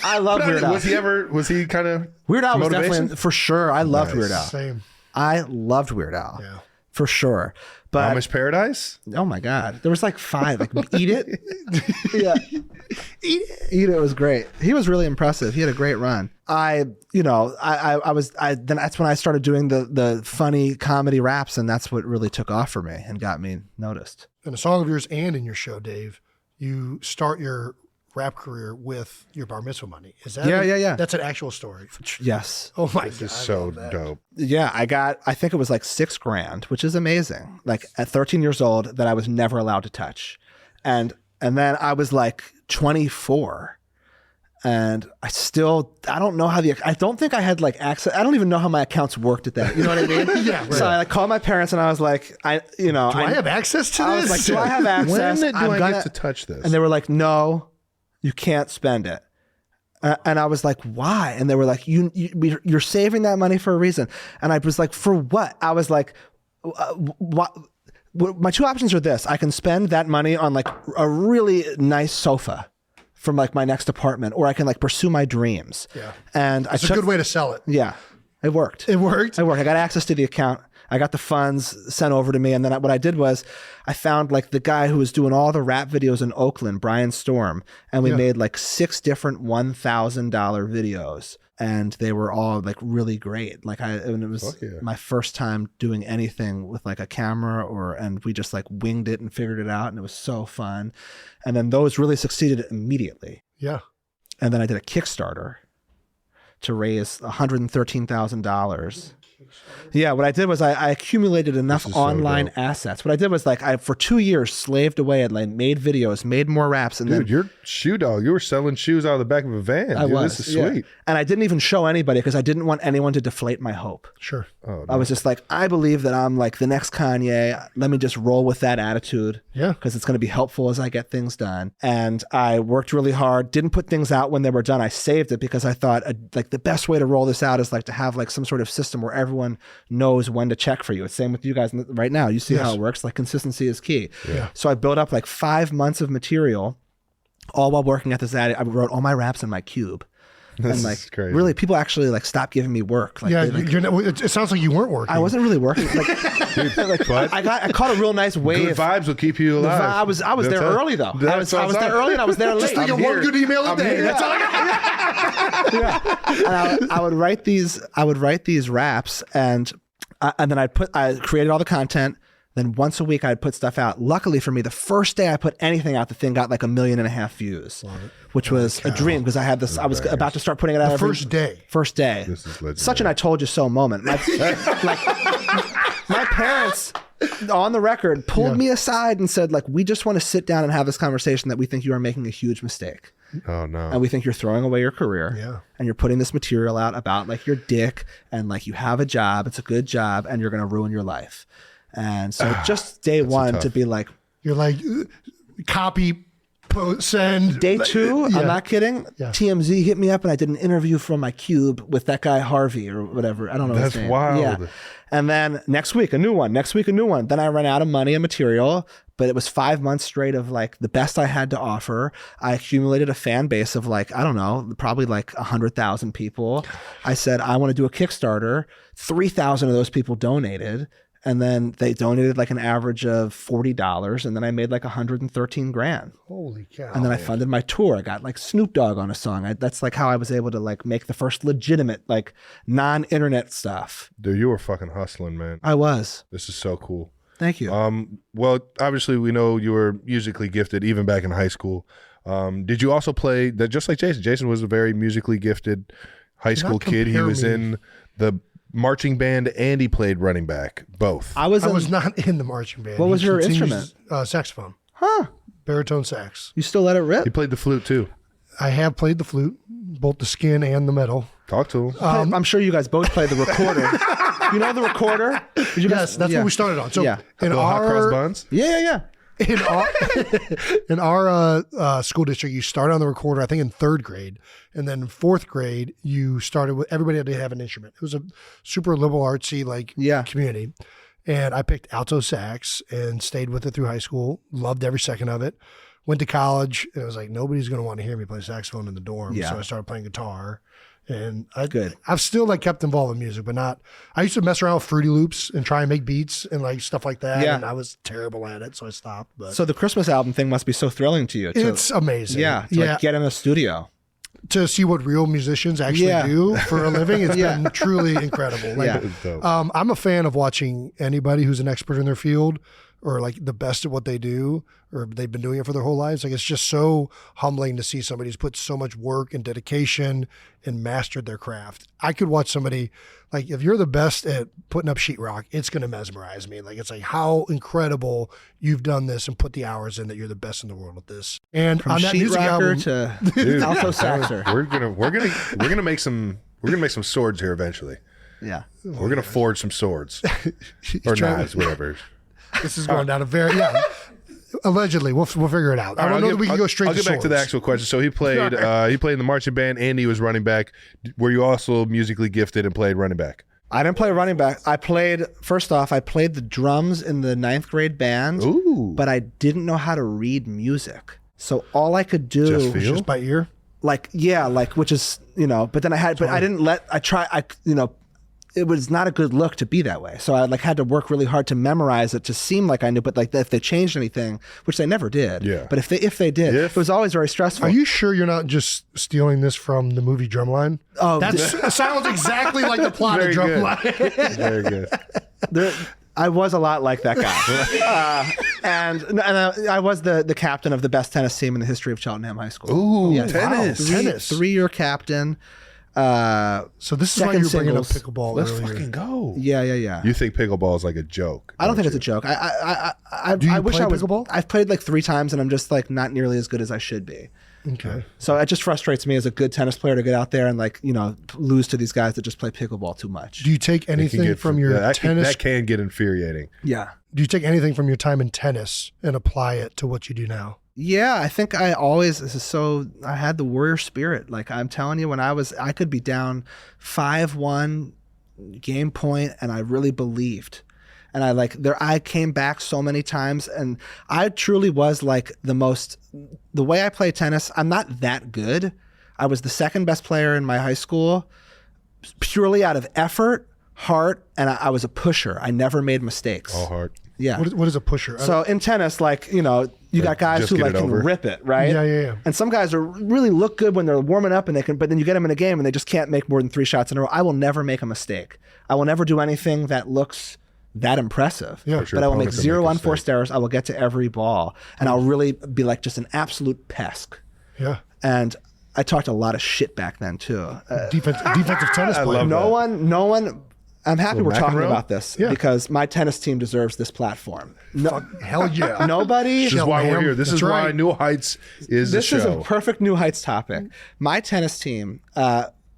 Speaker 2: I love Weird Al.
Speaker 3: Was he kind of
Speaker 2: Weird Al was definitely, for sure. I loved Weird Al.
Speaker 1: Same.
Speaker 2: I loved Weird Al.
Speaker 1: Yeah.
Speaker 2: For sure. But
Speaker 3: Amish Paradise?
Speaker 2: oh my God. There was like 5. Like Eat It. Yeah. Eat It was great. He was really impressive. He had a great run. Then that's when I started doing the funny comedy raps, and that's what really took off for me and got me noticed.
Speaker 1: In a song of yours and in your show, Dave, you start your rap career with your bar mitzvah money. Is that
Speaker 2: Yeah.
Speaker 1: That's an actual story.
Speaker 2: Yes.
Speaker 1: Oh my God.
Speaker 3: This is so dope.
Speaker 2: Yeah, I think it was like $6,000, which is amazing. Like at 13 years old, that I was never allowed to touch. And then I was like 24. And I don't know how I don't think I had like access. I don't even know how my accounts worked at that. You know what I mean?
Speaker 1: Yeah. Right.
Speaker 2: So I like called my parents and I was like, do I
Speaker 1: have access to this?
Speaker 2: I was like, do I have access?
Speaker 3: When do I get to touch this?
Speaker 2: And they were like, no, you can't spend it. And I was like, why? And they were like, you're saving that money for a reason. And I was like, for what? I was like, what? My 2 options are this. I can spend that money on like a really nice sofa from like my next apartment, or I can like pursue my dreams.
Speaker 1: Yeah.
Speaker 2: And
Speaker 1: it's a good way to sell it.
Speaker 2: Yeah. It worked.
Speaker 1: It worked?
Speaker 2: I got access to the account. I got the funds sent over to me. And then what I did was I found like the guy who was doing all the rap videos in Oakland, Brian Storm. And we made like 6 different $1,000 videos. And they were all like really great. Like it was my first time doing anything with like a camera and we just like winged it and figured it out. And it was so fun. And then those really succeeded immediately.
Speaker 1: Yeah.
Speaker 2: And then I did a Kickstarter to raise $113,000. Yeah, what I did was I accumulated enough online assets. What I did was like I for 2 years slaved away and like made videos, made more raps, and
Speaker 3: Dude, you're shoe dog. You were selling shoes out of the back of a van.
Speaker 2: I was.
Speaker 3: This is sweet.
Speaker 2: And I didn't even show anybody because I didn't want anyone to deflate my hope.
Speaker 1: Sure.
Speaker 3: Oh,
Speaker 2: I was just like, I believe that I'm like the next Kanye. Let me just roll with that attitude.
Speaker 1: Yeah.
Speaker 2: Because it's going to be helpful as I get things done. And I worked really hard, didn't put things out when they were done. I saved it because I thought like the best way to roll this out is like to have like some sort of system where everyone knows when to check for you. It's same with you guys right now. You see how it works. Like consistency is key.
Speaker 1: Yeah.
Speaker 2: So I built up like 5 months of material all while working at this ad. I wrote all my raps in my cube.
Speaker 3: This
Speaker 2: and like
Speaker 3: is crazy.
Speaker 2: really people actually like stopped giving me work. Like,
Speaker 1: Yeah.
Speaker 2: they, like,
Speaker 1: it sounds like you weren't working.
Speaker 2: I wasn't really working. Like, I caught a real nice wave.
Speaker 3: Good vibes will keep you alive.
Speaker 2: I was there early though. I was there early and I was there late.
Speaker 1: Just like one good email a day. That's all I got.
Speaker 2: And I would write these raps and then I created all the content. Then once a week I'd put stuff out. Luckily for me, the first day I put anything out, the thing got like 1.5 million views, which was a dream because I had this. I was about to start putting it out.
Speaker 1: First day.
Speaker 2: First day.
Speaker 3: This is legendary.
Speaker 2: Such an I told you so moment. My parents, on the record, pulled me aside and said, like, we just want to sit down and have this conversation that we think you are making a huge mistake.
Speaker 3: Oh no.
Speaker 2: And we think you're throwing away your career.
Speaker 1: Yeah.
Speaker 2: And you're putting this material out about like your dick and like you have a job, it's a good job, and you're going to ruin your life. And so just day one to be like,
Speaker 1: you're like copy, post, send.
Speaker 2: Day 2, I'm not kidding.
Speaker 1: Yeah.
Speaker 2: TMZ hit me up and I did an interview from my cube with that guy Harvey or whatever. I don't know his name.
Speaker 3: That's wild.
Speaker 2: Yeah. And then next week, a new one. Then I ran out of money and material, but it was 5 months straight of like the best I had to offer. I accumulated a fan base of like, I don't know, probably like 100,000 people. I said, I want to do a Kickstarter. 3,000 of those people donated. And then they donated like an average of $40. And then I made like 113 grand.
Speaker 1: Holy cow.
Speaker 2: And then I funded my tour. I got like Snoop Dogg on a song. That's like how I was able to like make the first legitimate, like non-internet stuff.
Speaker 3: Dude, you were fucking hustling, man.
Speaker 2: I was.
Speaker 3: This is so cool.
Speaker 2: Thank you.
Speaker 3: Well, obviously we know you were musically gifted even back in high school. Did you also play that just like Jason? Jason was a very musically gifted high school kid. He was in the marching band and he played running back, both.
Speaker 1: I was not in the marching band.
Speaker 2: What was your instrument?
Speaker 1: Saxophone.
Speaker 2: Huh.
Speaker 1: Baritone sax.
Speaker 2: You still let it rip?
Speaker 3: He played the flute too.
Speaker 1: I have played the flute, both the skin and the metal.
Speaker 3: Talk to him.
Speaker 2: I'm sure you guys both played the recorder. You know the recorder? Did you
Speaker 1: Yes, that's what we started on. So in
Speaker 3: Hot cross
Speaker 1: our
Speaker 3: buns?
Speaker 2: Yeah.
Speaker 1: in our school district, you started on the recorder, I think in 3rd grade, and then 4th grade, you started with everybody had to have an instrument. It was a super liberal artsy community, and I picked alto sax and stayed with it through high school. Loved every second of it. Went to college, and I was like, nobody's going to want to hear me play saxophone in the dorm, so I started playing guitar. And
Speaker 2: Good.
Speaker 1: I've still like kept involved in music, but not. I used to mess around with Fruity Loops and try and make beats and like stuff like that.
Speaker 2: Yeah.
Speaker 1: And I was terrible at it, so I stopped. But
Speaker 2: So the Christmas album thing must be so thrilling to you.
Speaker 1: it's amazing.
Speaker 2: to like get in a studio.
Speaker 1: To see what real musicians actually do for a living, it's been truly incredible. Like, I'm a fan of watching anybody who's an expert in their field or like the best at what they do, or they've been doing it for their whole lives. Like, it's just so humbling to see somebody who's put so much work and dedication and mastered their craft. I could watch somebody, like, if you're the best at putting up sheetrock, it's going to mesmerize me. Like, it's like how incredible you've done this and put the hours in that you're the best in the world at this. And
Speaker 2: From
Speaker 1: on that music album,
Speaker 2: to alto saxer.
Speaker 3: We're gonna make some swords here eventually.
Speaker 2: Yeah.
Speaker 3: We're gonna forge some swords or knives, whatever.
Speaker 1: this is going down a very allegedly. We'll figure it out. I don't know that we can go straight.
Speaker 3: I'll
Speaker 1: to
Speaker 3: get back to the
Speaker 1: swords.
Speaker 3: actual question. So he played in the marching band and he was running back. Were you also musically gifted and played running back?
Speaker 2: I didn't play running back. I played the drums in the 9th grade band, but I didn't know how to read music. So all I could do
Speaker 3: Just
Speaker 1: Was
Speaker 3: feel?
Speaker 1: just by ear.
Speaker 2: which is, but then it was not a good look to be that way. So I like had to work really hard to memorize it to seem like I knew, but like if they changed anything, which they never did.
Speaker 3: Yeah.
Speaker 2: But if they did, it was always very stressful.
Speaker 1: Are you sure you're not just stealing this from the movie Drumline?
Speaker 2: Oh,
Speaker 1: that sounds exactly like the plot of
Speaker 3: Very good.
Speaker 1: Drumline.
Speaker 3: Very good.
Speaker 2: I was a lot like that guy. And I was the captain of the best tennis team in the history of Cheltenham High School.
Speaker 3: Ooh,
Speaker 2: Yeah.
Speaker 3: tennis.
Speaker 1: Tennis.
Speaker 2: 3-year captain.
Speaker 1: So this is why
Speaker 2: Second
Speaker 1: you're bringing up
Speaker 2: singles.
Speaker 1: pickleball
Speaker 3: Let's
Speaker 1: earlier.
Speaker 3: fucking go.
Speaker 2: Yeah.
Speaker 3: You think pickleball is like a joke?
Speaker 2: I don't think it's a joke. I
Speaker 1: Do you
Speaker 2: wish
Speaker 1: play
Speaker 2: I was.
Speaker 1: pickleball?
Speaker 2: I've played like 3 times, and I'm just like not nearly as good as I should be.
Speaker 1: Okay.
Speaker 2: So it just frustrates me as a good tennis player to get out there and like lose to these guys that just play pickleball too much.
Speaker 1: Do you take anything from your tennis?
Speaker 3: That can get infuriating.
Speaker 2: Yeah.
Speaker 1: Do you take anything from your time in tennis and apply it to what you do now?
Speaker 2: Yeah, I think I had the warrior spirit. Like I'm telling you, when I could be down 5-1 game point, and I really believed. And I came back so many times, and I truly was like the way I play tennis, I'm not that good. I was the second best player in my high school, purely out of effort, heart, and I was a pusher. I never made mistakes.
Speaker 3: All heart.
Speaker 2: Yeah.
Speaker 1: What is a pusher?
Speaker 2: So in tennis, you got guys
Speaker 3: just
Speaker 2: who
Speaker 3: get
Speaker 2: like
Speaker 3: it
Speaker 2: can
Speaker 3: over.
Speaker 2: rip it, right?
Speaker 1: Yeah.
Speaker 2: And some guys really look good when they're warming up, and but then you get them in a game and they just can't make more than 3 shots in a row. I will never make a mistake. I will never do anything that looks that impressive.
Speaker 1: Yeah.
Speaker 2: But I will make
Speaker 3: Opponents will
Speaker 2: 0
Speaker 3: make
Speaker 2: unforced errors. I will get to every ball, and I'll really be like just an absolute pest.
Speaker 1: Yeah.
Speaker 2: And I talked a lot of shit back then too.
Speaker 1: Defensive tennis player.
Speaker 3: love
Speaker 2: No one. I'm happy we're talking
Speaker 3: McEnroe?
Speaker 2: about this
Speaker 1: Yeah.
Speaker 2: because my tennis team deserves this platform. No,
Speaker 1: Hell yeah.
Speaker 2: nobody.
Speaker 3: This is why we're
Speaker 1: ma'am.
Speaker 3: here. This
Speaker 1: That's
Speaker 3: is why
Speaker 1: right.
Speaker 3: New Heights is the
Speaker 2: This is a
Speaker 3: show.
Speaker 2: perfect New Heights topic. My tennis team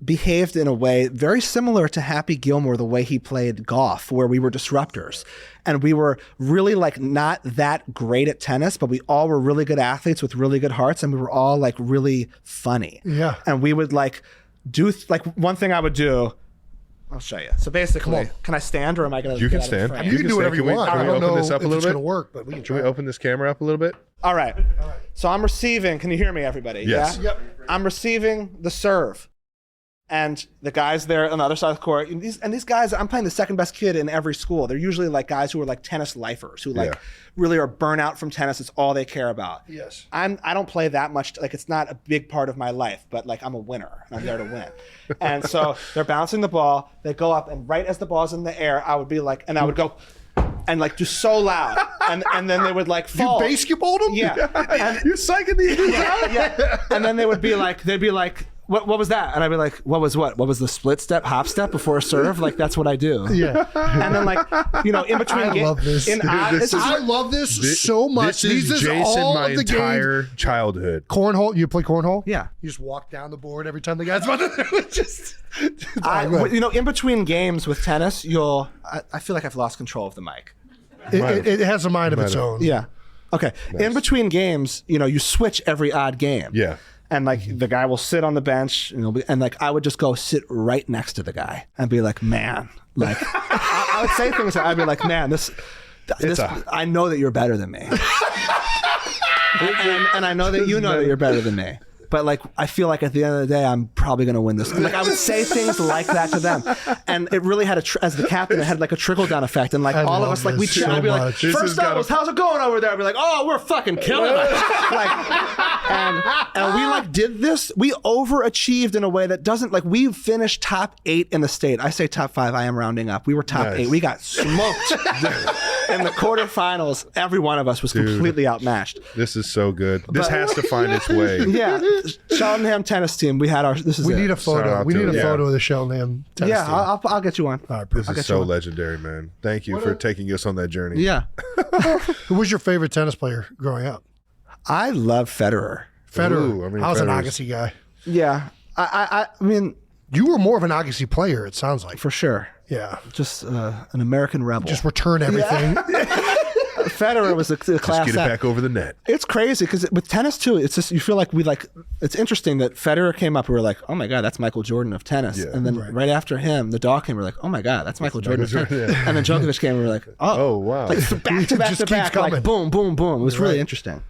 Speaker 2: behaved in a way very similar to Happy Gilmore, the way he played golf, where we were disruptors. And we were really like not that great at tennis, but we all were really good athletes with really good hearts, and we were all like really funny.
Speaker 1: Yeah.
Speaker 2: And we would like do one thing I would do. I'll show you. So basically, can I stand, or am I going to?
Speaker 3: You can stand.
Speaker 1: You can do whatever you
Speaker 3: Can we-
Speaker 1: want.
Speaker 3: can
Speaker 1: I
Speaker 3: we
Speaker 1: don't
Speaker 3: open
Speaker 1: know
Speaker 3: this up a
Speaker 1: if
Speaker 3: little
Speaker 1: it's
Speaker 3: bit?
Speaker 1: going to work, but we can
Speaker 3: Can we
Speaker 1: try.
Speaker 3: open this camera up a little bit?
Speaker 2: All right. So I'm receiving. Can you hear me, everybody?
Speaker 3: Yes.
Speaker 2: Yeah?
Speaker 1: Yep.
Speaker 2: I'm receiving the serve. And the guys there on the other side of the court, and these guys, I'm playing the second best kid in every school. They're usually like guys who are like tennis lifers, who like
Speaker 3: Yeah.
Speaker 2: really are burnt out from tennis. It's all they care about.
Speaker 1: Yes.
Speaker 2: I don't play that much. Like it's not a big part of my life, but like I'm a winner and I'm there to win. And so they're bouncing the ball. They go up, and right as the ball's in the air, I would be like, and I would go, and like just so loud, and then they would like fall.
Speaker 1: You basketballed him?
Speaker 2: Yeah. And,
Speaker 3: You're psyching these dudes out?
Speaker 2: yeah. And then they'd be like, what was that? And I'd be like, what was the split step, hop step before a serve? Like, that's what I do.
Speaker 1: Yeah.
Speaker 2: And then like, in between
Speaker 1: I love this. I love this so much.
Speaker 3: This
Speaker 1: These
Speaker 3: is
Speaker 1: are
Speaker 3: Jason
Speaker 1: all
Speaker 3: my
Speaker 1: of the
Speaker 3: entire
Speaker 1: games.
Speaker 3: childhood.
Speaker 1: Cornhole. You play cornhole?
Speaker 2: Yeah.
Speaker 1: You just walk down the board every time the guy's about to do it. Just.
Speaker 2: in between games with tennis, I feel like I've lost control of the mic.
Speaker 1: It has a mind of its
Speaker 3: Might have.
Speaker 1: own.
Speaker 2: Yeah. Okay. In between games, you switch every odd game.
Speaker 3: Yeah.
Speaker 2: And like the guy will sit on the bench, and like I would just go sit right next to the guy and be like, man, like I would say things. I'd be like, man, I know that you're better than me, and I know that you know that you're better than me. but like I feel like at the end of the day, I'm probably going to win this. And, like I would say things like that to them, and it really had as the captain, it had like a trickle down effect, and like all of us, like I'd be like, first doubles, how's it going over there? I'd be like, oh, we're fucking killing it. and we like did this. We overachieved in a way that doesn't like. We finished top 8 in the state. I say top 5. I am rounding up. We were top 8. We got smoked in the quarterfinals. Every one of us was completely outmatched.
Speaker 3: This is so good. This has to find its way.
Speaker 2: Yeah, Cheltenham tennis team. We had our.
Speaker 1: We need a photo. We need a photo of the Cheltenham tennis team.
Speaker 2: I'll get you one.
Speaker 1: All right,
Speaker 3: this is so legendary, man. Thank you for taking us on that journey.
Speaker 2: Yeah.
Speaker 1: Who was your favorite tennis player growing up?
Speaker 2: I love Federer.
Speaker 1: Ooh, I was an Agassi guy.
Speaker 2: Yeah, I mean,
Speaker 1: you were more of an Agassi player. It sounds like.
Speaker 2: For sure.
Speaker 1: Yeah,
Speaker 2: just an American rebel.
Speaker 1: Just return everything.
Speaker 2: Yeah. Federer was a class.
Speaker 3: Just get it back over the net.
Speaker 2: It's crazy because with tennis too, it's just you feel like it's interesting that Federer came up. We were like, oh my god, that's Michael Jordan of tennis. Yeah, and then right after him, Nadal came. We're like, oh my god, that's Michael Jordan of tennis. Yeah. And then Djokovic came. And we were like, oh wow, like back to back to back, like boom, boom, boom. It was really interesting.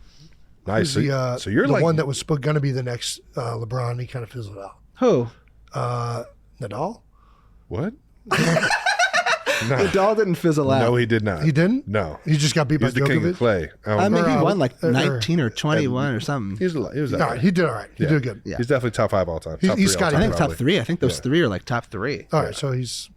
Speaker 3: Nice. So you're
Speaker 1: the
Speaker 3: like
Speaker 1: one that was going to be the next LeBron. He kind of fizzled out.
Speaker 2: Who?
Speaker 1: Nadal.
Speaker 3: What?
Speaker 2: No. Nadal didn't fizzle out.
Speaker 3: No, he did not.
Speaker 1: He didn't?
Speaker 3: No.
Speaker 1: He just got beat by Djokovic.
Speaker 3: He's the king of clay.
Speaker 2: I mean, he won like 19 or 21 or something.
Speaker 3: He was
Speaker 1: all right. He did all right. He did good.
Speaker 3: Yeah. He's definitely top 5 all time.
Speaker 1: He's Scotty.
Speaker 2: I think top 3. I think those 3 are like top 3.
Speaker 1: All right, so he's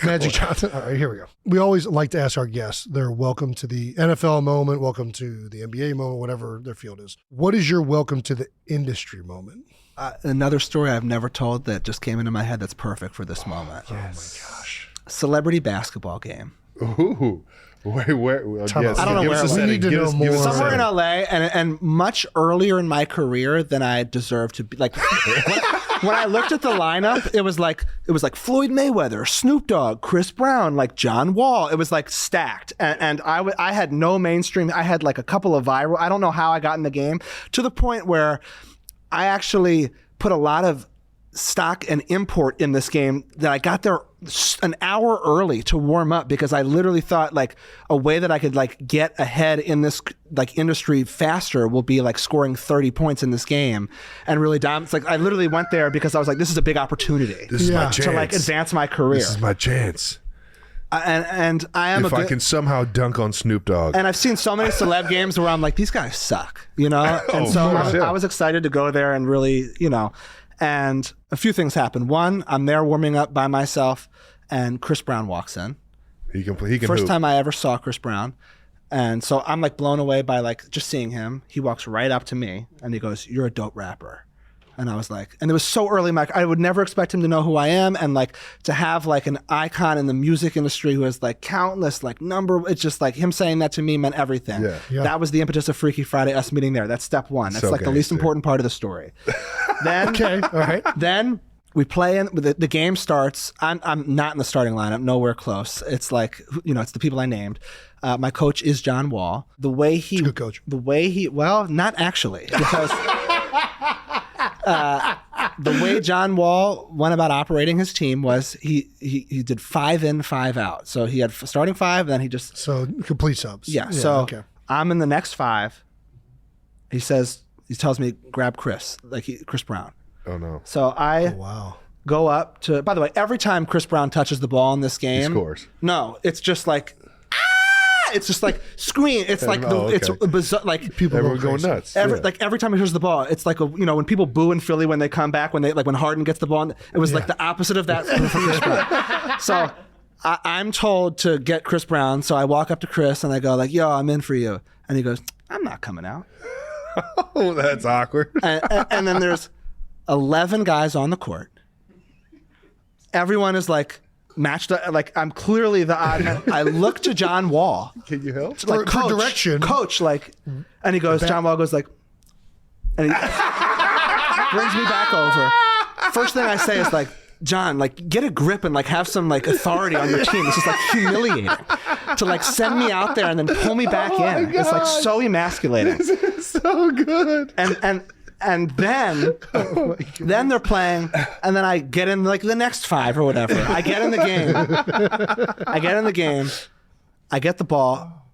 Speaker 1: Magic Johnson. All right, here we go. We always like to ask our guests their welcome to the NFL moment, welcome to the NBA moment, whatever their field is. What is your welcome to the industry moment?
Speaker 2: Another story I've never told that just came into my head that's perfect for this moment.
Speaker 1: Yes. Oh my gosh.
Speaker 2: Celebrity basketball game.
Speaker 3: Ooh. Where? Yes.
Speaker 2: I don't know where.
Speaker 1: We need to know more.
Speaker 2: Somewhere in LA, and much earlier in my career than I deserved to be. Like when I looked at the lineup, it was like Floyd Mayweather, Snoop Dogg, Chris Brown, like John Wall. It was like stacked, and I had no mainstream. I had like a couple of viral. I don't know how I got in the game to the point where I actually put a lot of stock and import in this game that I got there an hour early to warm up because I literally thought like a way that I could like get ahead in this like industry faster will be like scoring 30 points in this game and really it's like I literally went there because I was like, this is a big opportunity.
Speaker 3: This is my chance
Speaker 2: to like advance my career.
Speaker 3: This is my chance.
Speaker 2: And I am
Speaker 3: if I can somehow dunk on Snoop Dogg.
Speaker 2: And I've seen so many celeb games where I'm like, these guys suck, you know? And so I was excited to go there and really, you know, and a few things happened. One, I'm there warming up by myself and Chris Brown walks in.
Speaker 3: He can
Speaker 2: First time I ever saw Chris Brown. And so I'm like blown away by like just seeing him. He walks right up to me and he goes, "You're a dope rapper." And I was like, and it was so early, Mike, I would never expect him to know who I am. And like to have like an icon in the music industry who has like countless like it's just like him saying that to me meant everything. Yeah. That was the impetus of Freaky Friday, us meeting there. That's step one. That's so like the least important part of the story. Then,
Speaker 1: okay, all right.
Speaker 2: Then we play in, the game starts. I'm not in the starting lineup, nowhere close. It's like, you know, it's the people I named. My coach is John Wall. The way he,
Speaker 1: good coach.
Speaker 2: Well, not actually, because the way John Wall went about operating his team was he did 5 in, 5 out. So he had starting 5, then he just
Speaker 1: complete subs.
Speaker 2: Yeah. So okay. I'm in the next 5. He tells me grab Chris, Chris Brown.
Speaker 3: Oh no.
Speaker 2: So I go up to. By the way, every time Chris Brown touches the ball in this game,
Speaker 3: he scores.
Speaker 2: No, it's just like. It's just like scream. It's like it's bizarre. Like
Speaker 1: people
Speaker 3: going nuts.
Speaker 2: Every time he touches the ball, it's like when people boo in Philly when they come back when Harden gets the ball. It was like the opposite of that for Chris Brown. So I'm told to get Chris Brown. So I walk up to Chris and I go like, "Yo, I'm in for you," and he goes, "I'm not coming out."
Speaker 3: Oh, that's awkward.
Speaker 2: And then there's 11 guys on the court. Everyone is like. Matched up, like I'm clearly the odd man. I look to John Wall.
Speaker 3: Can you help?
Speaker 2: Like
Speaker 1: for direction.
Speaker 2: Coach, like, and he goes, John Wall goes like, and he brings me back over. First thing I say is like, John, like get a grip and like have some like authority on your team. It's just like humiliating to like send me out there and then pull me back in. It's like so emasculating.
Speaker 3: This is so good.
Speaker 2: And then they're playing, and then I get in like the next 5 or whatever. I get in the game. I get the ball.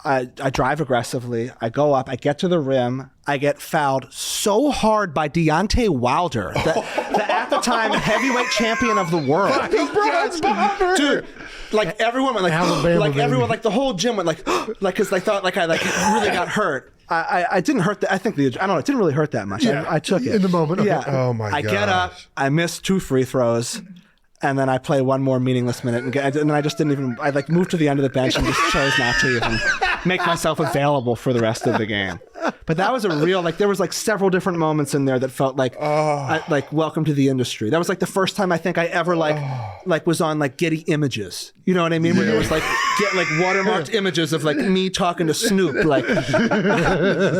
Speaker 2: I drive aggressively. I go up. I get to the rim. I get fouled so hard by Deontay Wilder, the at the time heavyweight champion of the world. Dude, like everyone went like,
Speaker 1: Alabama,
Speaker 2: like
Speaker 1: baby.
Speaker 2: everyone, like the whole gym went like because they thought like I like really got hurt. I didn't hurt that. I think I don't know. It didn't really hurt that much.
Speaker 1: Yeah,
Speaker 2: I took it
Speaker 1: in the moment. Okay.
Speaker 2: Yeah.
Speaker 3: Oh my
Speaker 2: I get up.
Speaker 3: gosh.
Speaker 2: I miss 2 free throws. And then I play one more meaningless minute, and then I just didn't even. I like moved to the end of the bench and just chose not to even make myself available for the rest of the game. But that was a real like. There was like several different moments in there that felt like like welcome to the industry. That was like the first time I think I ever like was on like Getty Images. You know what I mean? Where there was like get like watermarked images of like me talking to Snoop. Like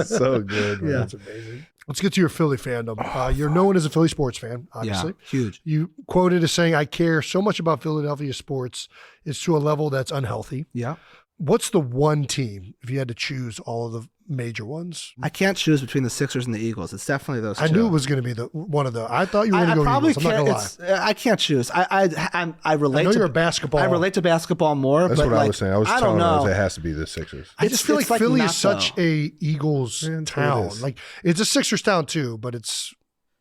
Speaker 3: So good, man.
Speaker 1: Yeah, that's amazing. Let's get to your Philly fandom. You're known as a Philly sports fan, obviously.
Speaker 2: Yeah, huge.
Speaker 1: You quoted as saying, I care so much about Philadelphia sports, it's to a level that's unhealthy.
Speaker 2: Yeah.
Speaker 1: What's the one team, if you had to choose all of the major ones?
Speaker 2: I can't choose between the Sixers and the Eagles. It's definitely those two.
Speaker 1: I knew it was going to be one of the. I thought you were going to go
Speaker 2: probably
Speaker 1: Eagles. I'm not going to lie.
Speaker 2: I can't choose. I relate.
Speaker 1: I know
Speaker 2: to,
Speaker 1: you're a basketball.
Speaker 2: I relate to basketball more.
Speaker 3: That's
Speaker 2: but
Speaker 3: what
Speaker 2: like,
Speaker 3: I was saying. I was
Speaker 2: don't
Speaker 3: telling
Speaker 2: know.
Speaker 3: us it has to be the Sixers.
Speaker 1: I just feel like
Speaker 2: it's like
Speaker 1: Philly
Speaker 2: not
Speaker 1: is such
Speaker 2: though.
Speaker 1: a Eagles
Speaker 3: Yeah, that's what it
Speaker 1: town.
Speaker 3: is.
Speaker 1: Like it's a Sixers town too, but it's